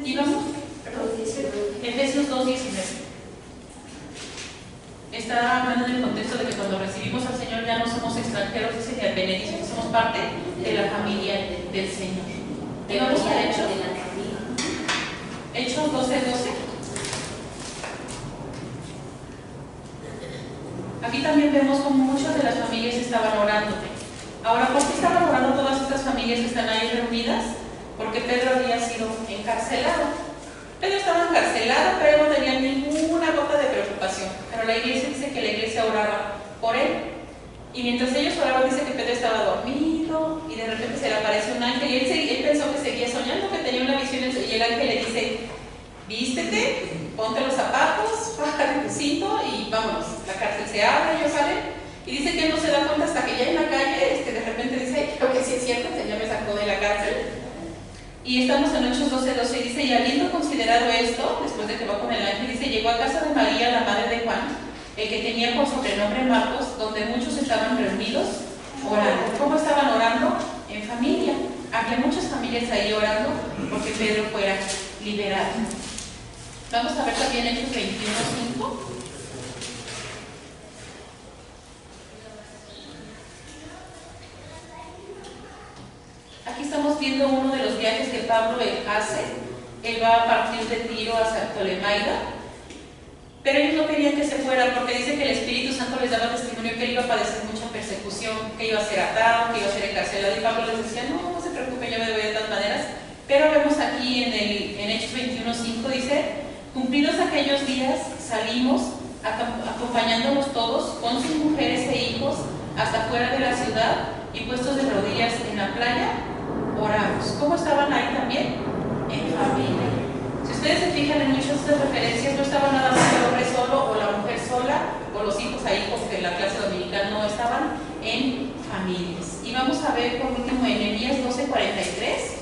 Y vamos, Efesios 2:19. Está hablando en el contexto de que cuando recibimos al Señor ya no somos extranjeros, dice que benedictos, que somos parte de la familia del Señor. Y vamos a Hechos 12:12. Aquí también vemos como muchas de las familias estaban orando. Ahora, ¿por qué estaban orando todas estas familias que están ahí reunidas? Porque Pedro había sido encarcelado. Pedro estaba encarcelado, pero no tenía ninguna gota de preocupación. Pero la iglesia dice que la iglesia oraba por él. Y mientras ellos oraban, dice que Pedro estaba dormido y de repente se le aparece un ángel. Y él pensó que seguía soñando, que tenía una visión. Y el ángel le dice: vístete, ponte los zapatos, bájate tu cinto y vámonos. La cárcel se abre, ellos salen. Y dice que él no se da cuenta hasta que ya en la calle, de repente dice: creo que sí es cierto, el Señor me sacó de la cárcel. Y estamos en Hechos 12:12 y dice: y habiendo considerado esto, después de que va con el ángel, dice: llegó a casa de María, la madre de Juan, el que tenía por sobrenombre Marcos, donde muchos estaban reunidos orando. ¿Cómo estaban orando? En familia. Había muchas familias ahí orando porque Pedro fuera liberado. Vamos a ver también Hechos 21:5. Aquí estamos viendo uno de los viajes que Pablo hace. Él va a partir de Tiro hacia Ptolemaida, pero ellos no querían que se fuera porque dice que el Espíritu Santo les daba testimonio que él iba a padecer mucha persecución, que iba a ser atado, que iba a ser encarcelado, y Pablo les decía: no se preocupen, yo me voy de todas maneras. Pero vemos aquí en Hechos 21:5, dice: cumplidos aquellos días salimos, acompañándonos todos con sus mujeres e hijos hasta fuera de la ciudad, y puestos de rodillas en la playa, oramos. ¿Cómo estaban ahí también? En familia. Si ustedes se fijan en muchas de estas referencias, no estaba nada más el hombre solo o la mujer sola o los hijos ahí, porque en la clase dominical no, estaban en familias. Y vamos a ver por último en Nehemías 12:43.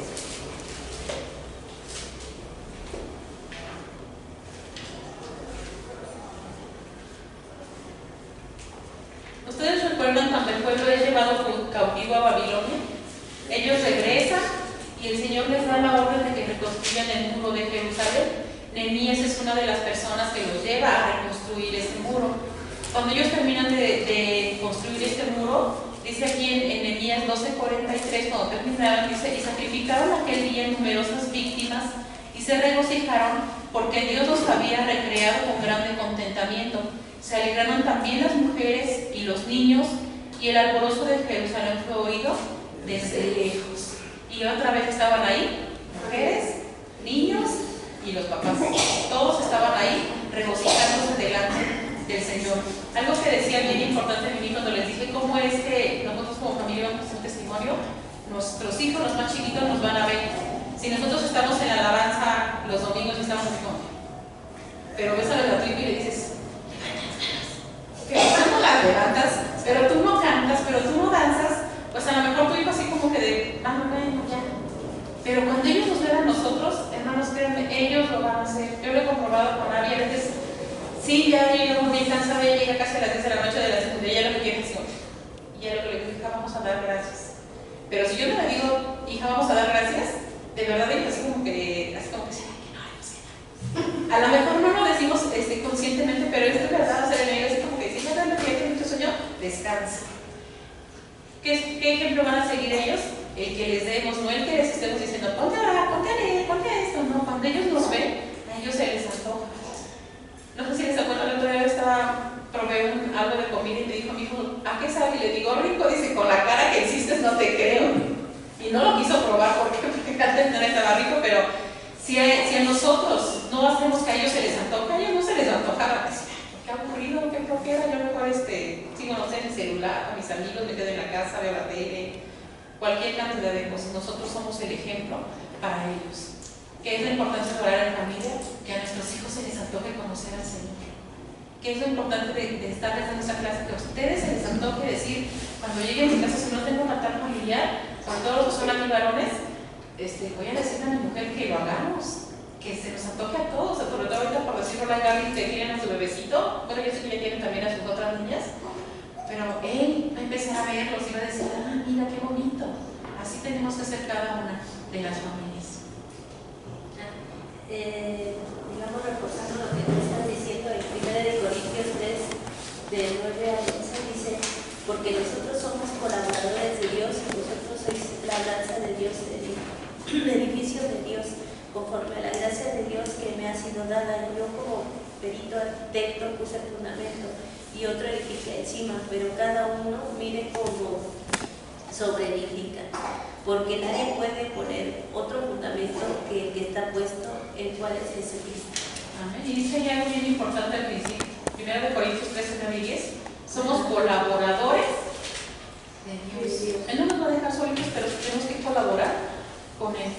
Ustedes recuerdan cuando el pueblo es llevado cautivo a Babilonia. Ellos regresan y el Señor les da la orden de que reconstruyan el muro de Jerusalén. Nehemías es una de las personas que los lleva a reconstruir ese muro. Cuando ellos terminan de construir este muro, dice aquí en Nehemías 12:43, cuando terminaron, dice: y sacrificaron aquel día numerosas víctimas y se regocijaron porque Dios los había recreado con grande contentamiento. Se alegraron también las mujeres y los niños, y el alborozo de Jerusalén fue oído desde lejos. Y otra vez estaban ahí mujeres, niños y los papás. Todos estaban ahí regocijándose delante del Señor. Algo que decía bien importante a mí cuando les dije cómo es que nosotros como familia vamos a hacer testimonio: nuestros hijos, los más chiquitos, nos van a ver. Si nosotros estamos en la alabanza los domingos y estamos así como, pero ves a la tribu y le dices: que tú no las levantas, pero tú no cantas, pero tú no danzas, pues a lo mejor tu hijo así como que de, bueno, ya. Pero cuando ellos nos ven a nosotros, hermanos, créanme, ellos lo van a hacer. Yo lo he comprobado con Abby. A veces, sí, ya llegamos bien cansada, ella llega casi a las 10 de la noche de la secundaria, ya lo que quiere es, y ya lo que le digo: hija, vamos a dar gracias. Pero si yo no le digo: hija, vamos a dar gracias, de verdad ella así como que sí, a lo mejor no lo decimos conscientemente, pero es de verdad. O sea, el así como que si ya dan lo que ya tiene tu sueño, descansa. ¿Qué ejemplo van a seguir ellos? El que les demos, no el que les estemos diciendo: ponte a orar, ponte a leer, ponte a esto. No, cuando ellos nos ven, a ellos se les antoja. No sé si les acuerdan, el otro día probé algo de comida y me dijo mi hijo: ¿a qué sabe? Y le digo: rico. Dice: con la cara que hiciste no te creo. Y no lo quiso probar porque antes no estaba rico, pero si a nosotros no hacemos que a ellos se les antoja, a ellos no se les antoja. Qué aburrido, qué flojera, yo mejor sigo, no sé, en el celular, con mis amigos, me quedo en la casa, veo la tele, cualquier cantidad de cosas. Nosotros somos el ejemplo para ellos. ¿Qué es la importancia de orar en familia? Que a nuestros hijos se les antoje conocer al Señor. ¿Qué es lo importante de estarles dando esta clase? Que a ustedes se les antoje decir: cuando llegue a mi casa, si no tengo un altar familiar, sobre todo los que son aquí varones, voy a decirle a mi mujer que lo hagamos, que se nos antoje a todos, sobre todo ahorita por decirlo, la Gaby que tienen a su bebecito, bueno, yo sé que ya tienen también a sus otras niñas, pero él va a empezar a verlos y va a decir, ah, mira qué bonito, así tenemos que ser cada una de las familias. Digamos, reforzando lo que tú estás diciendo, en 1 Corintios 3, del 9 al 11, dice, porque nosotros somos colaboradores de Dios y vosotros sois labranza de Dios, el edificio de Dios, conforme a la gracia de Dios que me ha sido dada. Yo como perito arquitecto puse el fundamento y otro edifica encima, pero cada uno mire cómo sobreedifica, porque nadie puede poner otro fundamento que el que está puesto, el cual es Jesucristo. Amén. Y dice ya algo bien importante al principio, 1 Corintios 13, 9 y 10, somos colaboradores de Dios. Él no nos va a dejar solitos, pero tenemos que colaborar con Él.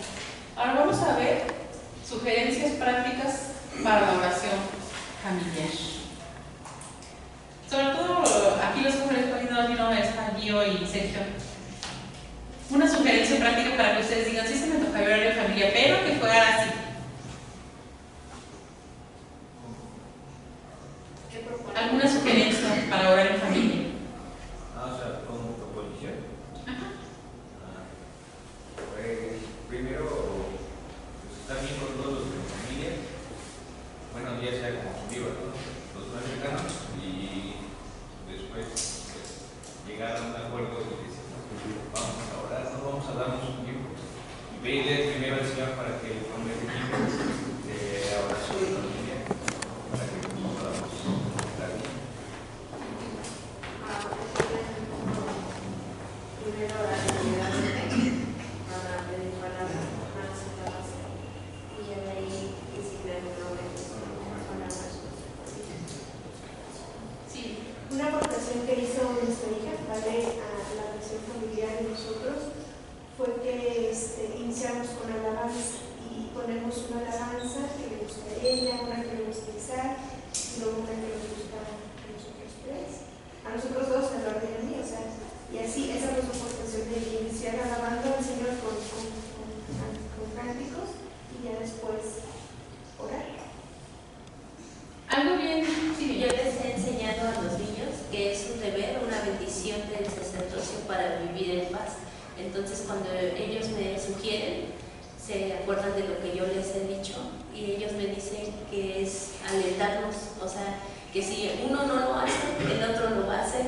Ahora vamos a ver sugerencias prácticas para la oración familiar. Sobre todo, aquí los mujeres no está Gio y Sergio. Una sugerencia práctica para que ustedes digan, sí se me toca orar en familia, pero que fuera así. ¿Alguna sugerencia para orar en familia? O sea, como proposición. Ajá. Pues primero, pues, estar bien con todos los de la familia, bueno, ya sea como conmigo, ¿no? Los más cercanos, y después pues, llegar a un acuerdo y decir, no, vamos a orar, no vamos a darnos un tiempo. Y pedirle primero al Señor para que tome el tiempo de oración familiar, para que podamos estar bien. Primero orar individualmente para pedir palabras más y más, y ya de ahí iniciar el nombre con la respuesta. Sí. Una aportación que hizo nuestra hija, ¿vale? A la oración familiar de nosotros, fue que iniciamos con alabanza y ponemos una alabanza que le gusta a ella, una que le gusta a Isaac, y luego una que nos gusta a nosotros tres, a nosotros dos, a Eduardo y a mí, o sea, y así esa fue su aportación de iniciar alabando al Señor con cánticos y ya después orar. Algo bien, sí, Yo les he enseñado a los niños que es un deber, una bendición del sacerdocio para vivir en paz. Entonces, cuando ellos me sugieren, se acuerdan de lo que yo les he dicho y ellos me dicen que es alentarnos, o sea, que si uno no lo hace, el otro lo va a hacer,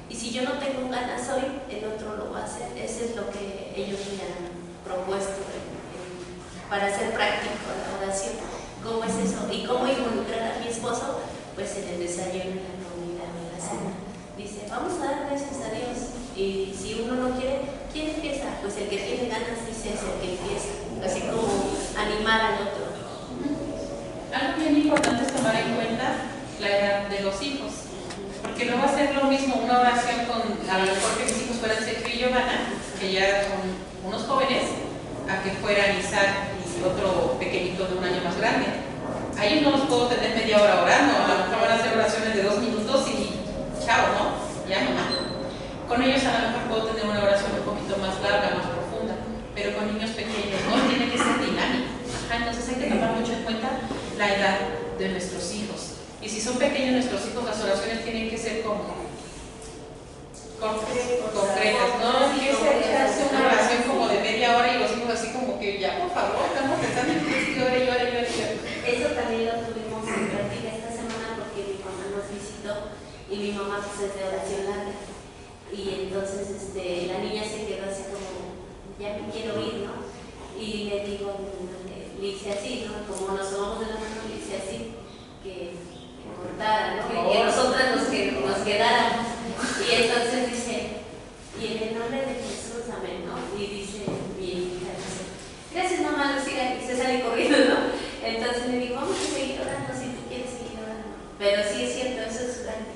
y si yo no tengo ganas hoy, el otro lo va a hacer. Eso es lo que ellos me han propuesto para hacer práctico la oración. ¿Cómo es eso? ¿Y cómo involucrar a mi esposo? Pues en el desayuno, en la comida, en la cena. Dice, vamos a dar gracias a Dios. Y si uno no quiere, ¿quién empieza? Pues el que tiene ganas, dice, es el que empieza. Así como animar al otro. algo bien importante es tomar en cuenta la edad de los hijos, porque no va a ser lo mismo una oración con, a lo mejor que mis hijos fueran Sergio y Giovanna, que ya son unos jóvenes, a que fueran Isaac y otro pequeñito de un año más grande. A ellos no los puedo tener media hora orando, a lo mejor van a hacer oraciones de 2 minutos y chao, ¿no? Ya mamá. Con ellos a lo mejor puedo tener una oración un poquito más larga, más profunda, pero con niños pequeños no, tiene que ser dinámico. Entonces hay que tomar mucho en cuenta la edad de nuestros hijos. Y si son pequeños nuestros hijos, las oraciones tienen que ser como concretas, no echarse una oración como de media hora y los hijos así como que ya por favor, estamos pensando en que llore. Eso también lo tuvimos en práctica esta semana porque mi mamá nos visitó y mi mamá pues es de oración larga. Y entonces la niña se quedó así como, ya me quiero ir, ¿no? Y le digo, le hice así, ¿no? Como nos tomamos de la mano, le hice así, que cortara, ¿no? Y que nosotras nos quedáramos. Y entonces dice, y en el nombre de Jesús, amén, ¿no? Y dice, mi hija dice, gracias mamá, Lucía, y se sale corriendo, ¿no? Entonces le digo, vamos a seguir orando si tú quieres seguir orando. Pero sí es cierto, eso es práctico.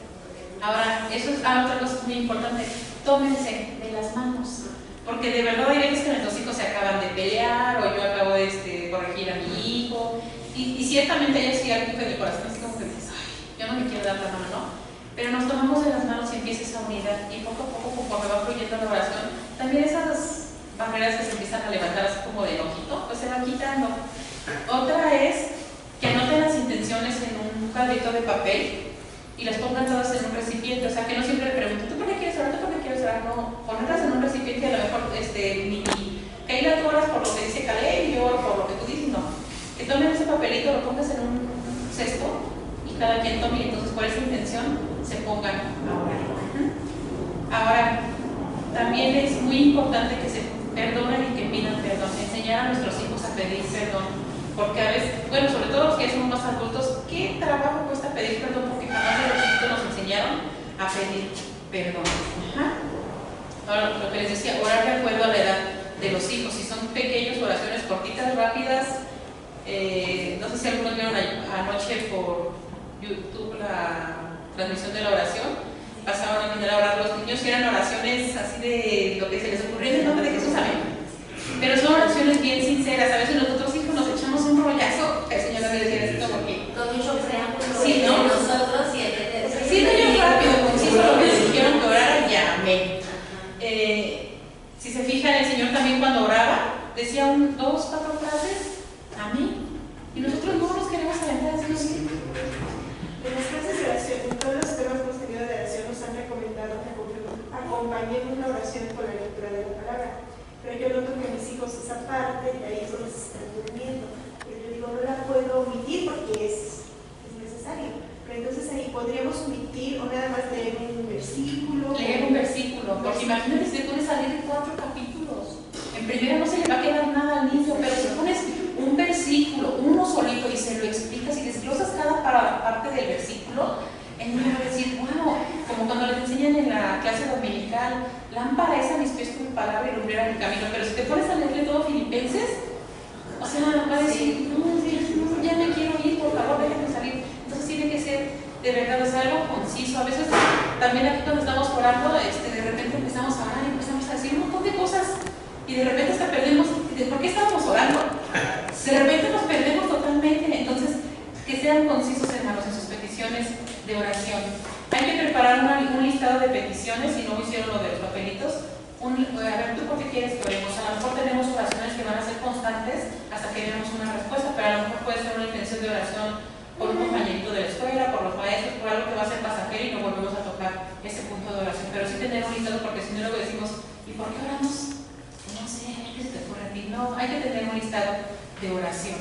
Ahora, eso es otra cosa muy importante, tómense de las manos, porque de verdad hay veces que nuestros hijos se acaban de pelear o yo acabo de corregir a mi hijo y ciertamente hay así algo que en mi corazón es como que dices, ay, yo no me quiero dar la mano, ¿no? Pero nos tomamos de las manos y empieza esa unidad y poco a poco conforme va fluyendo la oración, también esas barreras que se empiezan a levantar así como de enojito, pues se van quitando Otra es que anoten las intenciones en un cuadrito de papel y las pongan todas en un recipiente. O sea, que no siempre le pregunten, ¿tú por qué quieres orar? ¿Tú por qué quieres orar? No, ponerlas en un recipiente y a lo mejor Keila, tú oras por lo que dice Caleb y yo oro por lo que tú dices. No. Que tomen ese papelito, lo pongas en un cesto y cada quien tome, y entonces por esa intención se pongan a orar. Ahora, también es muy importante que se perdonen y que pidan perdón, enseñar a nuestros hijos a pedir perdón, porque a veces, bueno, sobre todo los que somos más adultos, ¿qué trabajo cuesta pedir perdón? Porque jamás de los chicos nos enseñaron a pedir perdón. Ahora, lo que les decía, orar de acuerdo a la edad de los hijos. Si son pequeños, oraciones cortitas, rápidas. No sé si algunos vieron anoche por YouTube la transmisión de la oración. Pasaban a mirar a orar los niños, que eran oraciones así de lo que se les ocurrió en el nombre de Jesús, amén. Pero son oraciones bien sinceras. A veces nosotros hijos nos echamos un rollazo, el Señor nos decía esto porque con mucho preámbulo sí, ¿no? nosotros y el sí, no, yo rápido, conciso, lo que les dijeron que orara y amén. Si se fijan, el Señor también cuando oraba decía 2, 4 frases, amén. Y nosotros no nos queremos aventar así, ¿sí? En las clases de oración, en todos los temas que hemos tenido de oración, nos han recomendado que acompañemos una oración con la lectura de la palabra. Pero yo noto que mis hijos esa parte, y ahí es donde se están durmiendo. Pero yo digo, no la puedo omitir porque es necesario. Pero entonces ahí podríamos omitir o nada más leer un versículo. Leer un versículo, porque imagínate si te pones a leer 4 capítulos. En primera no se le va a quedar nada al niño, pero si pones un versículo, uno solito, y se lo explicas y desglosas cada parte del versículo, el niño va a decir, wow, como cuando les enseñan en la clase dominical, lámpara es a mis pies tu palabra y lumbrera mi camino. Pero si te pones a leerle todo Filipenses, o sea, va a decir, no, ya me quiero ir, por favor, déjenme salir. Entonces tiene que ser de verdad, es algo conciso. A veces también aquí cuando estamos orando, de repente empezamos a orar y empezamos a decir un montón de cosas y de repente hasta perdemos, ¿por qué estábamos orando? De repente nos perdemos totalmente. Entonces, que sean concisos, hermanos, en sus peticiones de oración. Hay que preparar un listado de peticiones, si no hicieron lo de los papelitos. A ver, ¿tú por qué quieres que oremos? A lo mejor tenemos oraciones que van a ser constantes hasta que veamos una respuesta, pero a lo mejor puede ser una intención de oración por un compañerito de la escuela, por los maestros, por algo que va a ser pasajero y no volvemos a tocar ese punto de oración. Pero sí tener un listado, porque si no luego decimos, ¿y por qué oramos? No sé, ¿qué se te ocurre a ti? No, hay que tener un listado de oración.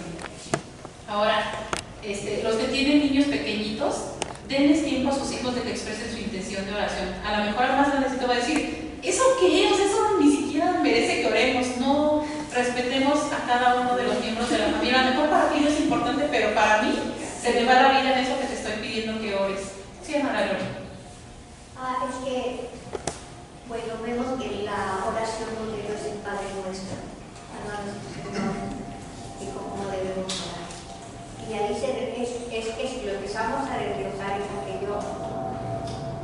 Ahora, los que tienen niños pequeñitos, denles tiempo a sus hijos de que expresen su intención de oración. A lo mejor el más grandecito va a decir, ¿eso qué es? Eso ni siquiera merece que oremos. No, respetemos a cada uno de los miembros de la familia. A lo mejor para ti no es importante, pero para mí se me va la vida en eso que te estoy pidiendo que ores. Sí, hermana Gloria. Es que, bueno, vemos que la oración de Dios es el Padre Nuestro, y cómo debemos orar. Y ahí es que si lo empezamos a desglosar es aquello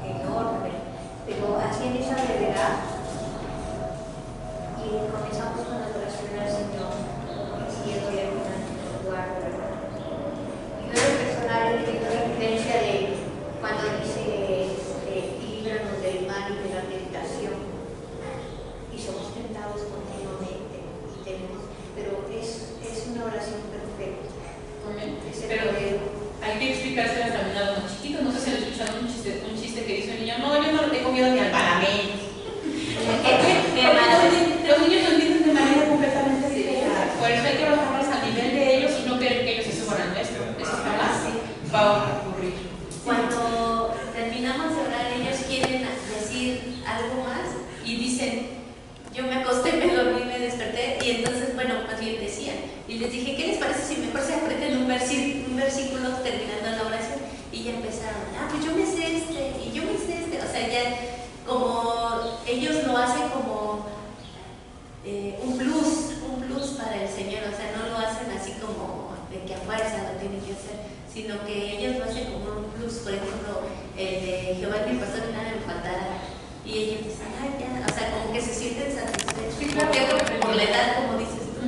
enorme, pero así en esa brevedad, y comenzamos con la oración al Señor, diciendo y al lugar, ¿verdad? Y yo en lo personal he tenido la evidencia de cuando dice líbranos del mal y de la tentación, y somos tentados continuamente, pero es una oración perfecta. Pero hay que explicársela también a los chiquitos. No sé si han escuchado un chiste que dice un niño, no, yo no le tengo miedo ni al palamé. Los niños lo entienden de manera completamente diferente. Por eso hay que bajarlos al nivel de ellos y no querer que ellos se suban al nuestro. Eso jamás va a ocurrir. Cuando terminamos de orar, ellos quieren decir algo más y dicen, yo me acosté, me dormí, me desperté, y entonces, bueno, más bien decían, y les dije, ¿qué les parece si mejor se aprenden un versículo terminando la oración? Y ya empezaron, pues yo me sé y yo me sé o sea, ya como ellos lo hacen como un plus para el Señor, o sea, no lo hacen así como de que a fuerza lo tienen que hacer, sino que ellos lo hacen como un plus. Por ejemplo, el de Jehová es mi pastor y nada me faltará. Y ellos dicen, ya, o sea, como que se sienten satisfechos. Sí, claro. Por la edad, como dices tú.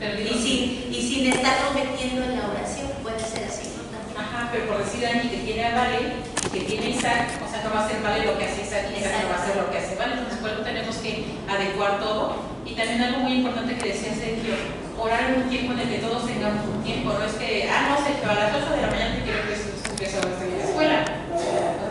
Y sin estar cometiendo en la oración, puede ser así, ¿no? También. Ajá, pero por decir Dani que tiene a Vale y que tiene Isaac, o sea, no va a ser Vale lo que hace Isaac y Isaac no va a hacer lo que hace Vale. Entonces, por eso tenemos que adecuar todo. Y también algo muy importante que decía Sergio, orar en un tiempo en el que todos tengamos un tiempo, no es que, no sé, que a las 8 de la mañana te quiero que empiezo a estar en la escuela.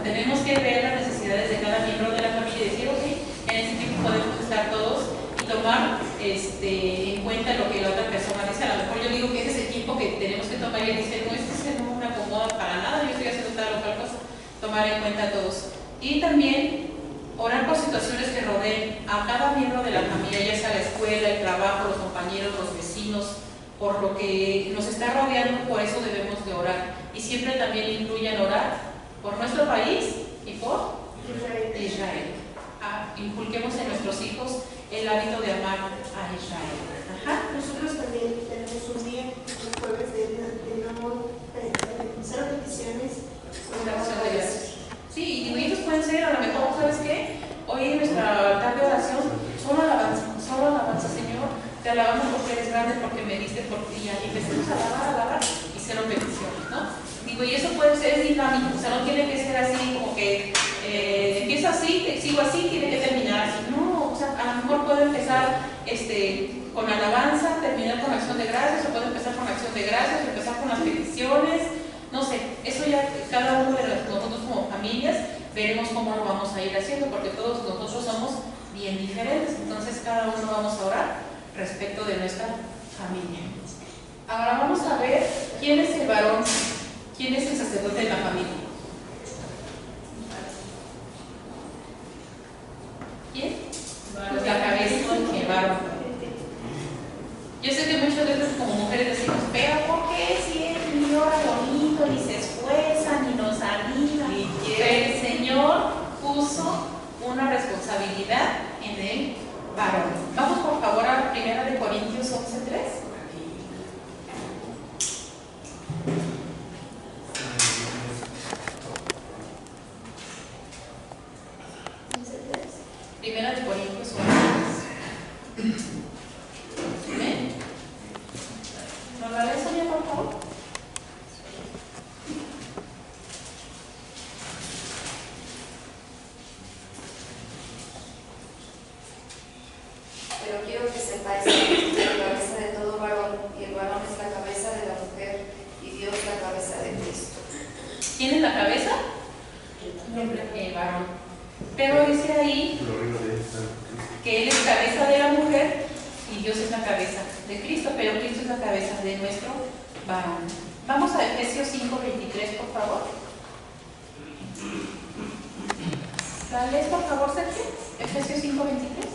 Tenemos que ver las necesidades de cada miembro de la familia y decir, ok, en ese tiempo podemos estar todos y tomar en cuenta lo que la otra persona dice. A lo mejor yo digo que ese es el tiempo que tenemos que tomar y dice, no, no me acomoda para nada, yo estoy haciendo tal o cual cosa. Tomar en cuenta a todos. Y también orar por situaciones que rodeen a cada miembro de la familia, ya sea la escuela, el trabajo, los compañeros, los vecinos, por lo que nos está rodeando, por eso debemos de orar. Y siempre también incluyan orar por nuestro país y por Israel. Inculquemos en nuestros hijos el hábito de amar a Israel. Ajá. Nosotros también tenemos un día, los jueves de amor, hacer peticiones con Una acción de gracias. Sí, y ellos pueden ser, a lo mejor, ¿sabes qué? Hoy en nuestra tarde de oración, solo alabanza, Señor. Te alabamos porque eres grande, porque me diste por ti. Y empecemos a alabar y cero peticiones, ¿no? Digo, y eso puede ser dinámico, o sea, no tiene que ser así como que empiezo así, sigo así, tiene que terminar así. No, o sea, a lo mejor puede empezar con alabanza, terminar con acción de gracias, o puede empezar con acción de gracias, empezar con las peticiones. No sé, eso ya cada uno de nosotros como familias veremos cómo lo vamos a ir haciendo, porque todos nosotros somos bien diferentes, entonces cada uno vamos a orar respecto de nuestra familia. Ahora vamos a ver quién es el varón, quién es el sacerdote de la familia. ¿Quién? Pues la cabeza, el varón. Yo sé que muchas veces como mujeres decimos, pero ¿por qué si él ni ora bonito, ni se esfuerza, ni nos anima? Pero el Señor puso una responsabilidad en el varón. Vamos por favor a 1 Corintios 11:3. Primera de Corintios 11:3. ¿Amén? ¿Nos la lees, Sonia, por favor? Pero quiero que sepáis que Cristo es la cabeza de todo varón, y el varón es la cabeza de la mujer, y Dios la cabeza de Cristo. ¿Quién es la cabeza? El varón. Pero dice ahí que Él es cabeza de la mujer y Dios es la cabeza de Cristo, pero Cristo es la cabeza de nuestro varón. Vamos a Efesios 5:23, por favor. ¿La lees, por favor, Sergio? Efesios 5:23.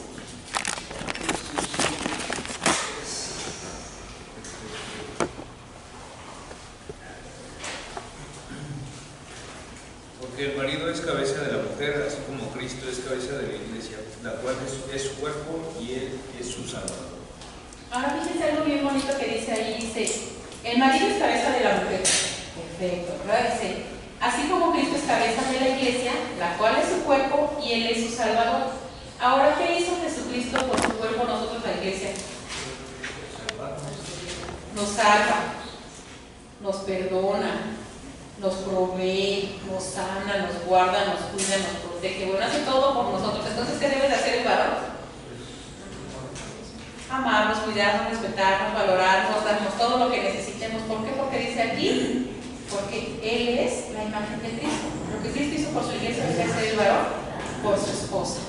Porque el marido es cabeza de la mujer, así como Cristo es cabeza de la iglesia, la cual es su cuerpo y Él es su Salvador. Ahora fíjense algo bien bonito que dice ahí, dice, el marido es cabeza de la mujer. Perfecto, ¿verdad? Dice, así como Cristo es cabeza de la iglesia, la cual es su cuerpo y Él es su Salvador. Ahora, ¿qué hizo Jesucristo por su cuerpo, nosotros la iglesia? Nos salva, nos perdona, nos provee, nos sana, nos guarda, nos cuida, nos protege. Bueno, hace todo por nosotros. Entonces, ¿qué debe de hacer el varón? Amarnos, cuidarnos, respetarnos, valorarnos, darnos todo lo que necesitemos. ¿Por qué? Porque dice aquí, porque Él es la imagen de Cristo. Lo que Cristo hizo por su iglesia debe hacer el varón por su esposa.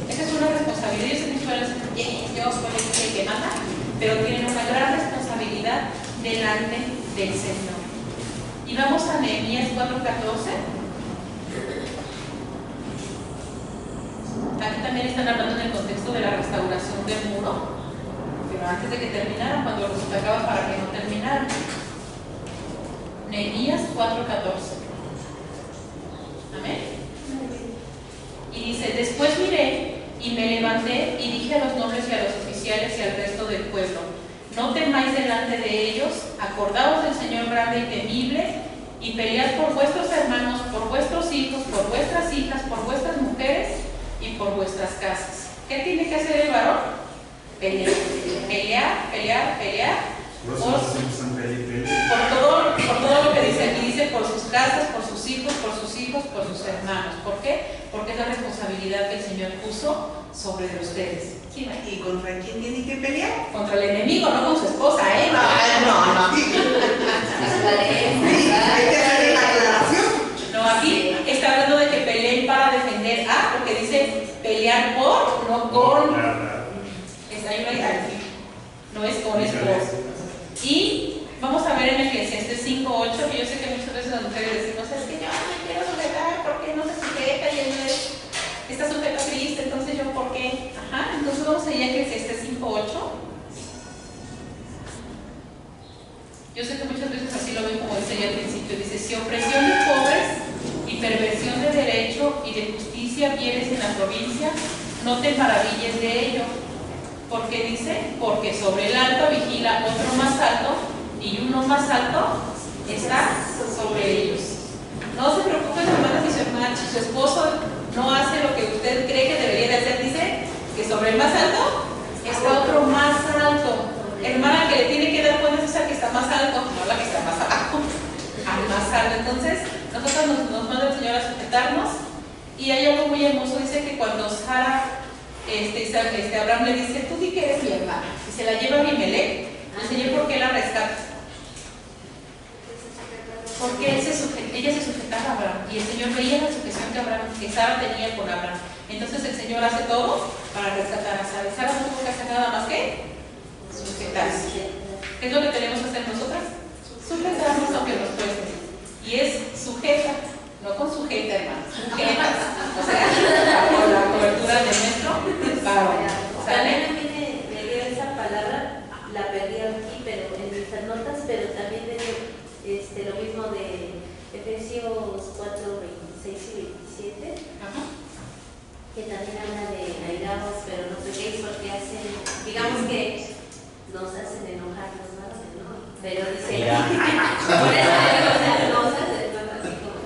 Esa es una responsabilidad. Yo sé que muchos dicen, yo soy el que manda, pero tienen una gran responsabilidad delante del Señor. Y vamos a Nehemías 4:14. Aquí también están hablando en el contexto de la restauración del muro, pero antes de que terminaran, cuando los atacaban para que no terminaran. Nehemías 4:14. Amén. Y dice, después miré y me levanté y dije a los nobles y a los oficiales y al resto del pueblo, no temáis delante de ellos, acordaos del Señor grande y temible, y pelead por vuestros hermanos, por vuestros hijos, por vuestras hijas, por vuestras mujeres y por vuestras casas. ¿Qué tiene que hacer el varón? Pelear, pelear, pelear, pelear. Por todo lo que dice aquí, dice por sus casas, por sus hijos, por sus hermanos. ¿Por qué? Porque es la responsabilidad que el Señor puso sobre ustedes. ¿Sí? ¿Y contra quién tiene que pelear? Contra el enemigo, no con su esposa, esposo. Y vamos a ver en Eclesiastés 5:8, que yo sé que muchas veces las mujeres decimos, es que yo no quiero sujetar, ¿por qué no se sujeta? Y él está sujeto a Cristo, entonces yo, ¿por qué? Ajá, entonces vamos a ir a Eclesiastés 5:8. Yo sé que muchas veces así lo ven como decía al principio, dice, si opresión de pobres y perversión de derecho y de justicia vieres en la provincia, no te maravilles de ello. ¿Por qué dice? Porque sobre el alto vigila otro más alto y uno más alto está sobre ellos. No se preocupen, hermanas y su hermana, si su esposo no hace lo que usted cree que debería de hacer, dice que sobre el más alto está otro más alto. Hermana, que le tiene que dar cuenta es la que está más alto, no la que está más abajo, al más alto. Entonces, nosotros nos manda el Señor a sujetarnos. Y hay algo muy hermoso, dice que cuando Sara, Abraham le dice, tú di que eres mi hermana, y se la lleva a Abimelech, el Señor, ¿por qué la rescata? Porque ella se sujetaba a Abraham, y el Señor veía la sujeción que Sara tenía con Abraham. Entonces el Señor hace todo para rescatar a Sara. Sara no tuvo que hacer nada más que sujetarse. ¿Qué es lo que tenemos que hacer nosotras? Sujetarnos aunque nos cueste. Y es sujeta, no con sujeta, hermanos. Sujetas. O sea, con la cobertura de nuestro paro. También me dio esa palabra, la perdí aquí, pero en mis notas, pero también lo mismo de Efesios 4:26 y 27. Ajá. Que también habla de airaos, pero no pequéis porque hacen, digamos que nos hacen enojar los varones, ¿no? Pero dice, por eso digo, o sea, nos hacen enojar así como,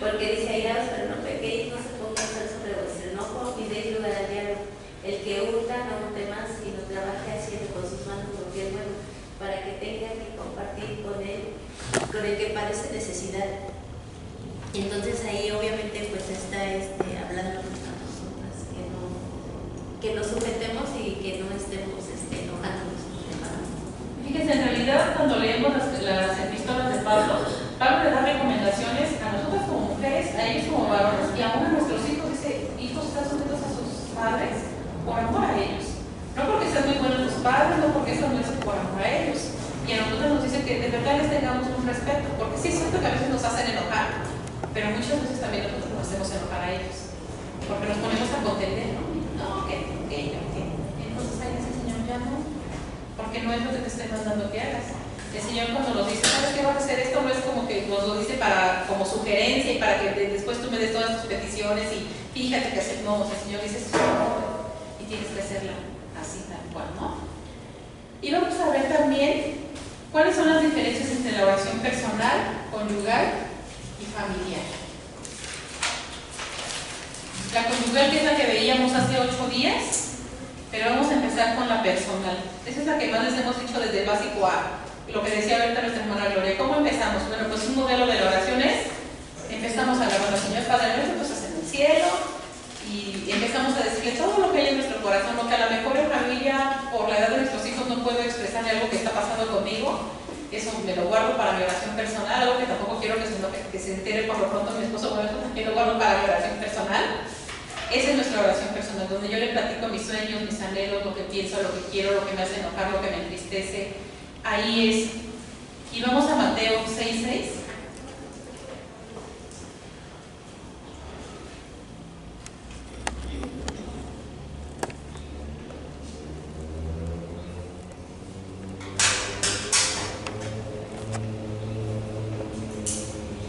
porque dice airaos, pero no pequéis, no se pongan a hacer sobre vuestro enojo, ni deis lugar al diablo. El que hurta no hurte más, sino trabaje haciendo con sus manos lo que es bueno, para que tenga que compartir con él, con el que padece necesidad. Y entonces ahí obviamente pues está hablando que nos sujetemos y que no estemos enojándonos. Fíjense, en realidad cuando leemos las epístolas de Pablo le da recomendaciones a nosotras como mujeres, a ellos como varones y aún a nuestros hijos. Dice, hijos, están sujetos a sus padres por amor a ellos. No porque sean muy buenos tus padres, no porque sean muy buenos por amor a ellos. Y a nosotros nos dice que de verdad les tengamos un respeto, porque sí es cierto que a veces nos hacen enojar, pero muchas veces también nosotros nos hacemos enojar a ellos, porque nos ponemos a contender, ¿no? No, que yo entiendo. Entonces ahí dice el Señor, ya no, porque no es lo que te estoy mandando que hagas. El Señor cuando nos dice, ¿sabes qué vas a hacer? Esto no es como que nos lo dice como sugerencia y para que después tú me des todas tus peticiones y fíjate que hacer. No, el Señor dice, eso es amor y tienes que hacerla así tal cual, ¿no? Y vamos a ver también cuáles son las diferencias entre la oración personal, conyugal y familiar. La conyugal, que es la que veíamos hace 8 días, pero vamos a empezar con la personal. Esa es la que más les hemos dicho desde el básico A, lo que decía ahorita nuestra hermana Gloria. ¿Cómo empezamos? Bueno, pues un modelo de la oración es, empezamos alabando al Señor Padre nuestro, pues en el cielo, y empezamos a decirle todo lo que hay en nuestro corazón, lo que a lo mejor en familia, por la edad de nuestros hijos, no puedo expresarle algo que está pasando conmigo. Eso me lo guardo para mi oración personal, algo que tampoco quiero que se entere por lo pronto mi esposo, bueno, eso también lo guardo para mi oración personal. Esa es nuestra oración personal, donde yo le platico mis sueños, mis anhelos, lo que pienso, lo que quiero, lo que me hace enojar, lo que me entristece. Ahí es. Y vamos a Mateo 6:6.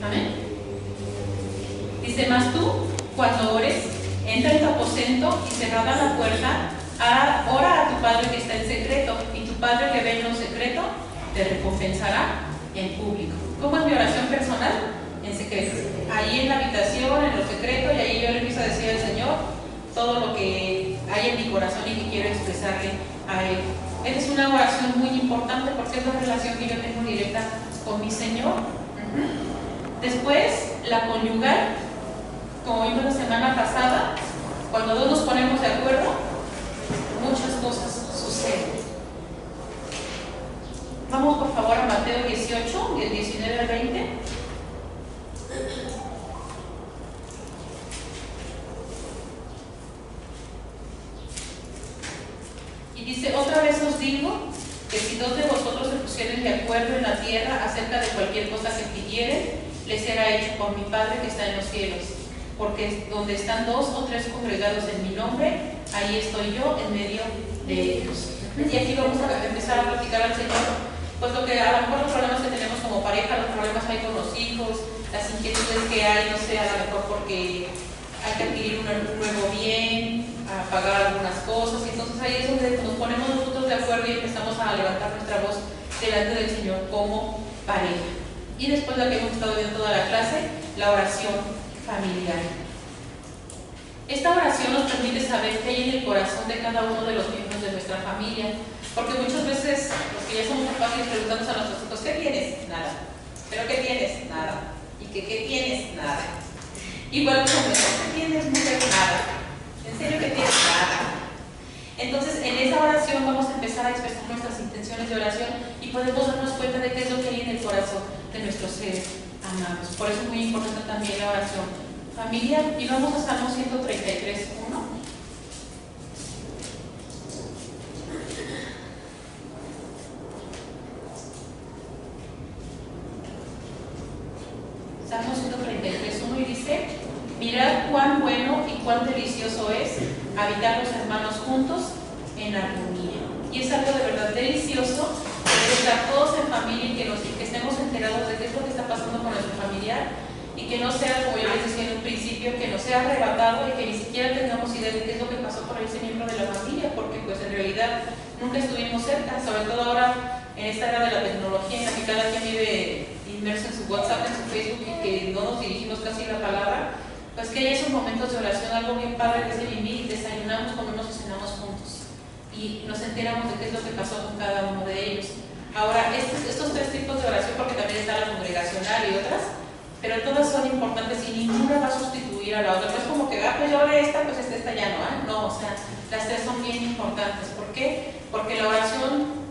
Amén. Dice, mas tú, cuando ores, entra en tu aposento y cerrada la puerta, ora a tu Padre que está en secreto, y tu Padre que ve en lo secreto te recompensará en público. ¿Cómo es mi oración personal? En secreto. Ahí en la habitación, en lo secreto, y ahí yo le empiezo a decir al Señor todo lo que hay en mi corazón y que quiero expresarle a Él. Esa es una oración muy importante porque es la relación que yo tengo directa con mi Señor. Después, la conyugal, como vimos la semana pasada, cuando dos nos ponemos de acuerdo, muchas cosas suceden. Vamos por favor a Mateo 18, del 19 al 20. Y dice, otra vez os digo que si dos de vosotros pusieren de acuerdo en la tierra acerca de cualquier cosa que pidieren, les será hecho por mi Padre que está en los cielos. Porque donde están 2 o 3 congregados en mi nombre, ahí estoy yo en medio de ellos. Y aquí vamos a empezar a platicar al Señor, puesto que a lo mejor los problemas que tenemos como pareja, los problemas hay con los hijos, las inquietudes que hay, no sé, a lo mejor porque hay que adquirir un nuevo bien, a pagar algunas cosas, y entonces ahí es donde nos ponemos nosotros de acuerdo y empezamos a levantar nuestra voz delante del Señor como pareja. Y después la que hemos estado viendo toda la clase, la oración familiar. Esta oración nos permite saber qué hay en el corazón de cada uno de los miembros de nuestra familia, porque muchas veces los que ya somos capaces preguntamos a nuestros hijos, ¿qué tienes? Nada. ¿Pero qué tienes? Nada. ¿Y qué tienes? Nada. Igual como, ¿qué tienes, mujer? Nada. ¿En serio que tienes? Nada. Entonces, en esa oración vamos a empezar a expresar nuestras intenciones de oración y podemos darnos cuenta de qué es lo que hay en el corazón de nuestros seres amados. Por eso es muy importante también la oración familiar. Y vamos a Salmo 133, 1. Salmo 133, 1 y dice: mirad cuán bueno y cuán delicioso es habitar los hermanos juntos en armonía. Y es algo de verdad delicioso estar todos en familia y que estemos enterados de qué es lo que está pasando con nuestro familiar y que no sea, como yo les decía en un principio, que no sea arrebatado y que ni siquiera tengamos idea de qué es lo que pasó con ese miembro de la familia, porque pues en realidad nunca estuvimos cerca, sobre todo ahora en esta era de la tecnología en la que cada quien vive inmerso en su WhatsApp, en su Facebook y que no nos dirigimos casi la palabra. Pues que hay esos momentos de oración, algo bien padre que es el vivir, desayunamos, comemos y cenamos juntos y nos enteramos de qué es lo que pasó con cada uno de ellos. Ahora, estos 3 tipos de oración, porque también está la congregacional y otras, pero todas son importantes y ninguna va a sustituir a la otra. No es como que, pues yo haré esta, pues esta ya no, no, o sea, las 3 son bien importantes. ¿Por qué? Porque la oración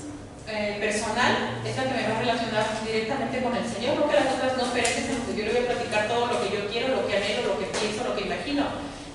personal es la que me va a relacionar directamente con el Señor, no que las otras no, pero es en lo que yo le voy a platicar todo lo que yo quiero, lo que anhelo, lo que pienso, lo que imagino.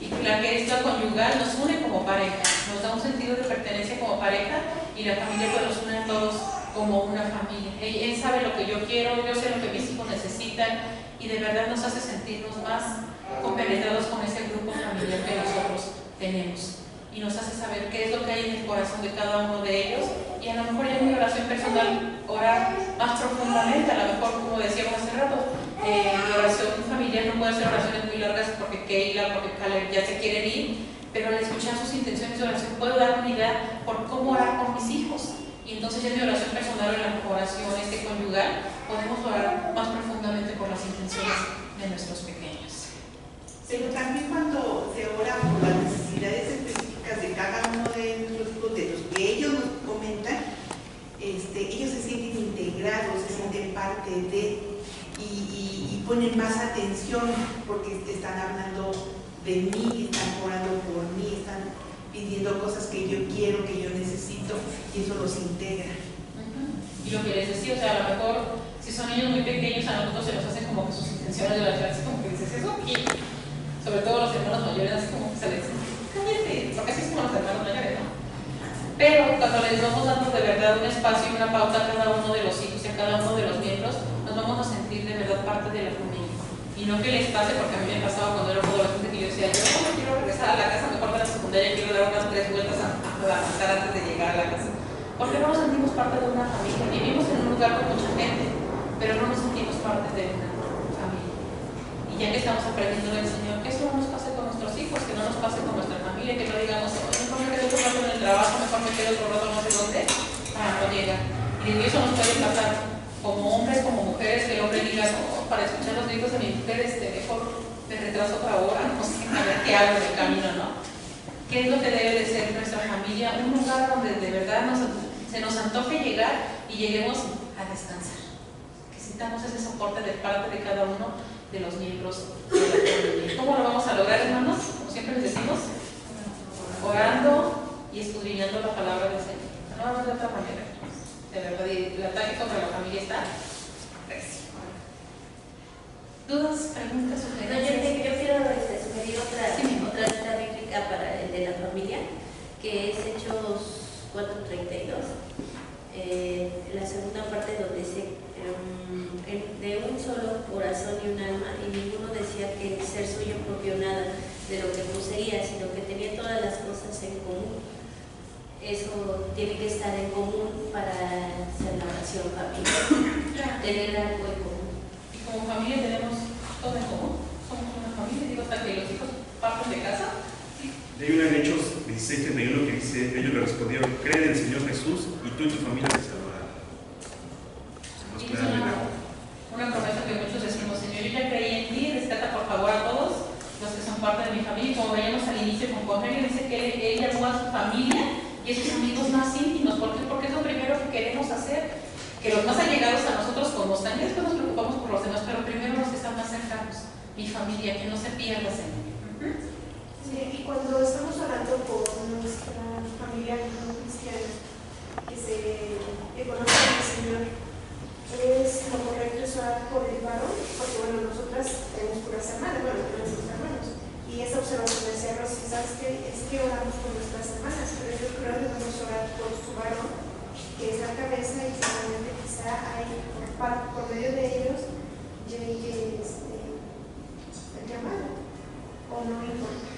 Y la que es la conyugal nos une como pareja, nos da un sentido de pertenencia como pareja y la familia pues nos une a todos como una familia. Él sabe lo que yo quiero, yo sé lo que mis hijos necesitan y de verdad nos hace sentirnos más compenetrados con ese grupo familiar que nosotros tenemos. Y nos hace saber qué es lo que hay en el corazón de cada uno de ellos y a lo mejor ya en mi oración personal orar más profundamente, a lo mejor como decíamos hace rato, mi oración familiar no puede ser oraciones muy largas porque Keila, porque Caleb ya se quieren ir, pero al escuchar sus intenciones de oración puedo dar una idea por cómo orar con mis hijos y entonces ya en mi oración personal o en la oración conyugal podemos orar más profundamente por las intenciones de nuestros pequeños. Pero también cuando se ora por las necesidades específicas de cada uno de nuestros hijos, de los que ellos nos comentan, ellos se sienten integrados, se sienten parte de y ponen más atención porque están hablando de mí, están orando por mí, están pidiendo cosas que yo quiero, que yo necesito y eso los integra. Y lo que les decía, o sea, a lo mejor si son niños muy pequeños a nosotros se nos hacen como que sus intenciones de oración, así como que dices eso y sobre todo los hermanos mayores, así como que se les dice, cállate, porque así es como los hermanos mayores, ¿no? Pero cuando les vamos dando de verdad un espacio y una pauta a cada uno de los hijos y a cada uno de los miembros, nos vamos a sentir de verdad parte de la familia. Y no que les pase, porque a mí me pasaba cuando era adolescente que yo decía, yo no quiero regresar a la casa, mejor de la secundaria, quiero dar unas 3 vueltas a pasar antes de llegar a la casa. Porque no nos sentimos parte de una familia. Vivimos en un lugar con mucha gente, pero no nos sentimos parte de una familia. Y ya que estamos aprendiendo del Señor, que eso no nos pase con nuestros hijos, que no nos pase con nuestra familia, que no digamos, mejor me quedo otro rato en el trabajo, mejor me quedo otro rato no sé dónde, no llega. Y digo, eso nos puede pasar como hombres, como mujeres, que el hombre diga, no, para escuchar los gritos de mi mujer, mejor me retraso otra hora, no sé, a ver qué hago en el camino, ¿no? ¿Qué es lo que debe de ser nuestra familia? Un lugar donde de verdad se nos antoje llegar y lleguemos a descansar. Que sintamos ese soporte de parte de cada uno de los miembros de la familia. ¿Cómo lo vamos a lograr, hermanos? Como siempre les decimos, orando y escudriñando la palabra del Señor. No vamos de otra manera. De verdad, el ataque contra la familia está recio. ¿Dudas, preguntas, sugerencias? No, yo quiero sugerir otra cita bíblica para el de la familia, que es Hechos 4:32. La segunda parte de un solo corazón y un alma, y ninguno decía que ser suyo propio nada de lo que poseía, sino que tenía todas las cosas en común. Eso tiene que estar en común para hacer la oración familiar, tener algo en común. Y como familia tenemos todo en común, somos una familia, digo, hasta que los hijos parten de casa. Hay una en Hechos 16:31 que dice, ellos le respondieron, cree en el Señor Jesús y tú y tu familia te salvarán. Y es una promesa que muchos decimos, Señor, yo ya creí en ti, rescata por favor a todos los que son parte de mi familia. Y como veíamos al inicio con Cornelio, dice que él llamó a su familia y a sus amigos más íntimos. ¿Por qué? Porque es lo primero que queremos hacer. Que los más allegados a nosotros conozcan, y después nos preocupamos por los demás, pero primero los que están más cercanos, mi familia, que no se pierda, Señor. Sí, y cuando estamos orando por nuestra familia no cristiana, que conozcan al Señor, es lo correcto es orar por el varón, porque bueno, nosotras tenemos puras hermanas, bueno, tenemos los hermanos, y esa observación decía Rosy, ¿sabes qué? Es que oramos por nuestras hermanas, pero yo creo que debemos orar por su varón, que es la cabeza, y seguramente quizá hay, por medio de ellos, llegue el llamado, o no importa.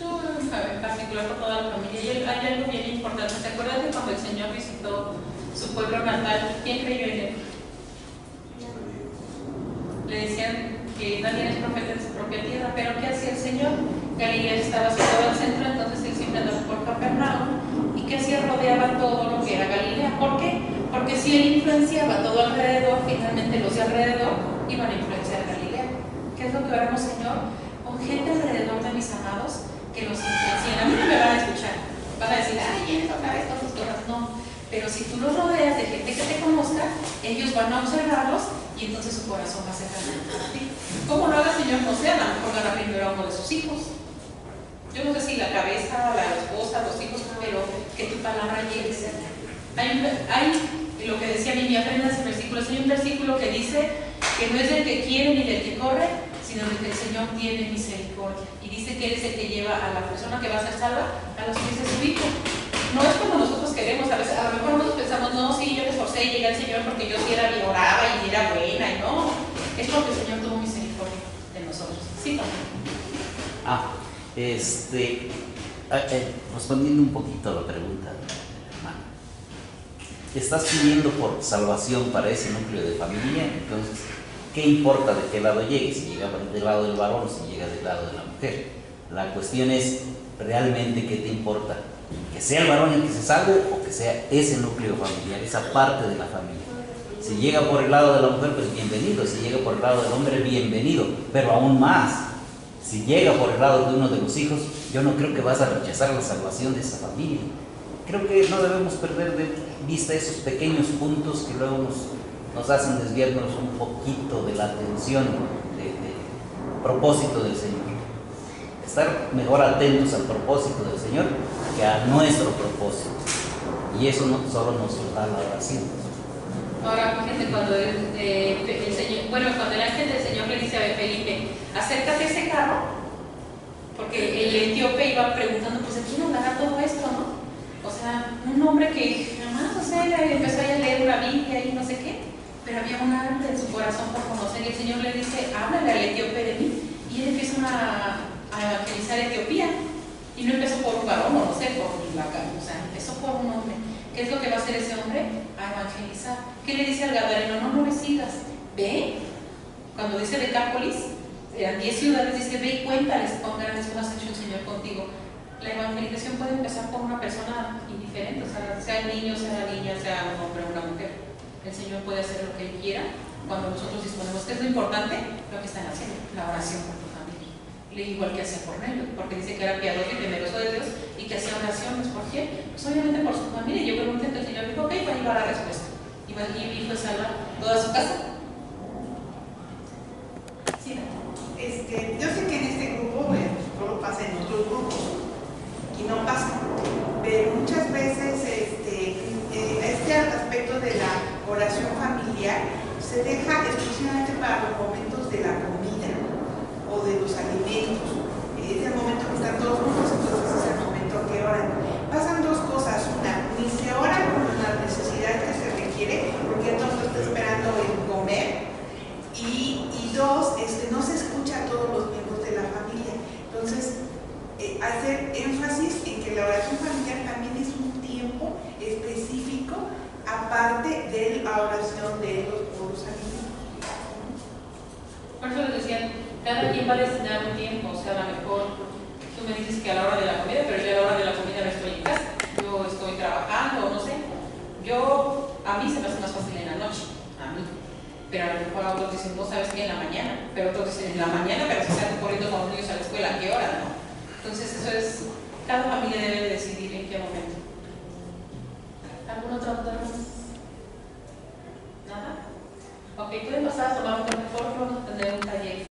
Yo, en particular por toda la familia, y hay algo bien importante. ¿Se acuerdan de cuando el Señor visitó su pueblo natal? ¿Quién creyó en él? Le decían que nadie es profeta en su propia tierra, pero ¿qué hacía el Señor? Galilea estaba situado al centro, entonces él siempre andaba por Capernaum. ¿Y qué hacía? Rodeaba todo lo que era Galilea. ¿Por qué? Porque si él influenciaba todo alrededor, finalmente los de alrededor iban a influenciar a Galilea. ¿Qué es lo que oramos, Señor? Con gente alrededor de mis amados que los influencien. A mí no me van a escuchar, van a decir, ay, él otra vez con sus cosas. No, pero si tú los rodeas de gente que te conozca, ellos van a observarlos y entonces su corazón va a ser grande para ti. ¿Cómo lo haga el Señor José? A lo mejor gana primero a uno de sus hijos. Yo no sé si la cabeza, la esposa, los hijos, pero que tu palabra llegue cerca. Hay lo que decía Mimi, aprendas el versículo. Hay un versículo que dice que no es del que quiere ni del que corre, sino del que el Señor tiene misericordia. Y dice que Él es el que lleva a la persona que va a ser salva a los pies de su Hijo. No es como nosotros queremos, a veces, a lo mejor nosotros pensamos, no, sí, yo me esforcé y llegué al Señor porque yo sí era bien oraba y era buena, y no, es porque el Señor tuvo misericordia de nosotros. Sí, también. Respondiendo un poquito a la pregunta, hermano. Estás pidiendo por salvación para ese núcleo de familia, entonces, ¿qué importa de qué lado llegue? Si llega del lado del varón o si llega del lado de la mujer. La cuestión es, ¿realmente qué te importa? ¿Que sea el varón el que se salve o que sea ese núcleo familiar, esa parte de la familia? Si llega por el lado de la mujer, pues bienvenido. Si llega por el lado del hombre, bienvenido. Pero aún más, si llega por el lado de uno de los hijos, yo no creo que vas a rechazar la salvación de esa familia. Creo que no debemos perder de vista esos pequeños puntos que luego nos hacen desviarnos un poquito de la atención del propósito del Señor. Estar mejor atentos al propósito del Señor que a nuestro propósito. Y eso no solo nos lo da la oración. Ahora, fíjense, cuando el Señor, cuando el ángel del Señor le dice a Felipe, acércate a ese carro, porque el etíope iba preguntando, pues ¿de quién hablará todo esto, no? O sea, un hombre que jamás, o sea, empezó a leer una Biblia y no sé qué, pero había un hambre en su corazón por conocer, y el Señor le dice, háblale al etíope de mí, y él empieza a evangelizar Etiopía, y no empezó por un varón, o no sé, o sea, empezó por un hombre. ¿Qué es lo que va a hacer ese hombre? A evangelizar. ¿Qué le dice al gadareno? No me sigas, ve. Cuando dice Decápolis, eran 10 ciudades, dice, ve y cuéntales cuán grandes cosas ha hecho el Señor contigo. La evangelización puede empezar por una persona indiferente, o sea el niño, sea la niña, sea un hombre o una mujer. El Señor puede hacer lo que Él quiera cuando nosotros disponemos. ¿Qué es lo importante? Lo que están haciendo, la oración por tu familia. Igual que hacía Cornelio, porque dice que era piadoso y temeroso de Dios y que hacía oraciones. ¿Por quién? Pues obviamente por su familia. Yo pregunté, entonces el Señor dijo, ok, pues ahí va la respuesta. Y fue salva toda su casa. Sí, yo sé que en este grupo, solo pasa en otros grupos, aquí no pasa, pero muchas veces este aspecto de la oración familiar se deja exclusivamente para los momentos de la comida o de los alimentos. Es el momento que están todos juntos, entonces es el momento que oran. Pasan dos cosas: una, ni se ora con la necesidad que se requiere, porque entonces está esperando el aparte de la oración de los puros alimentos. Por eso les decía, cada quien va a destinar un tiempo, o sea, a lo mejor tú me dices que a la hora de la comida, pero yo a la hora de la comida no estoy en casa, yo estoy trabajando, no sé. A mí se me hace más fácil en la noche, a mí. Pero a lo mejor otros dicen, no sabes qué, en la mañana. Pero otros dicen, en la mañana, pero se están corriendo con los niños a la escuela, ¿a qué hora, no? Entonces eso es, cada familia debe decidir en qué momento. ¿Alguna otra duda más? ¿Nada? Ok, pueden pasar a tomar un café, por favor.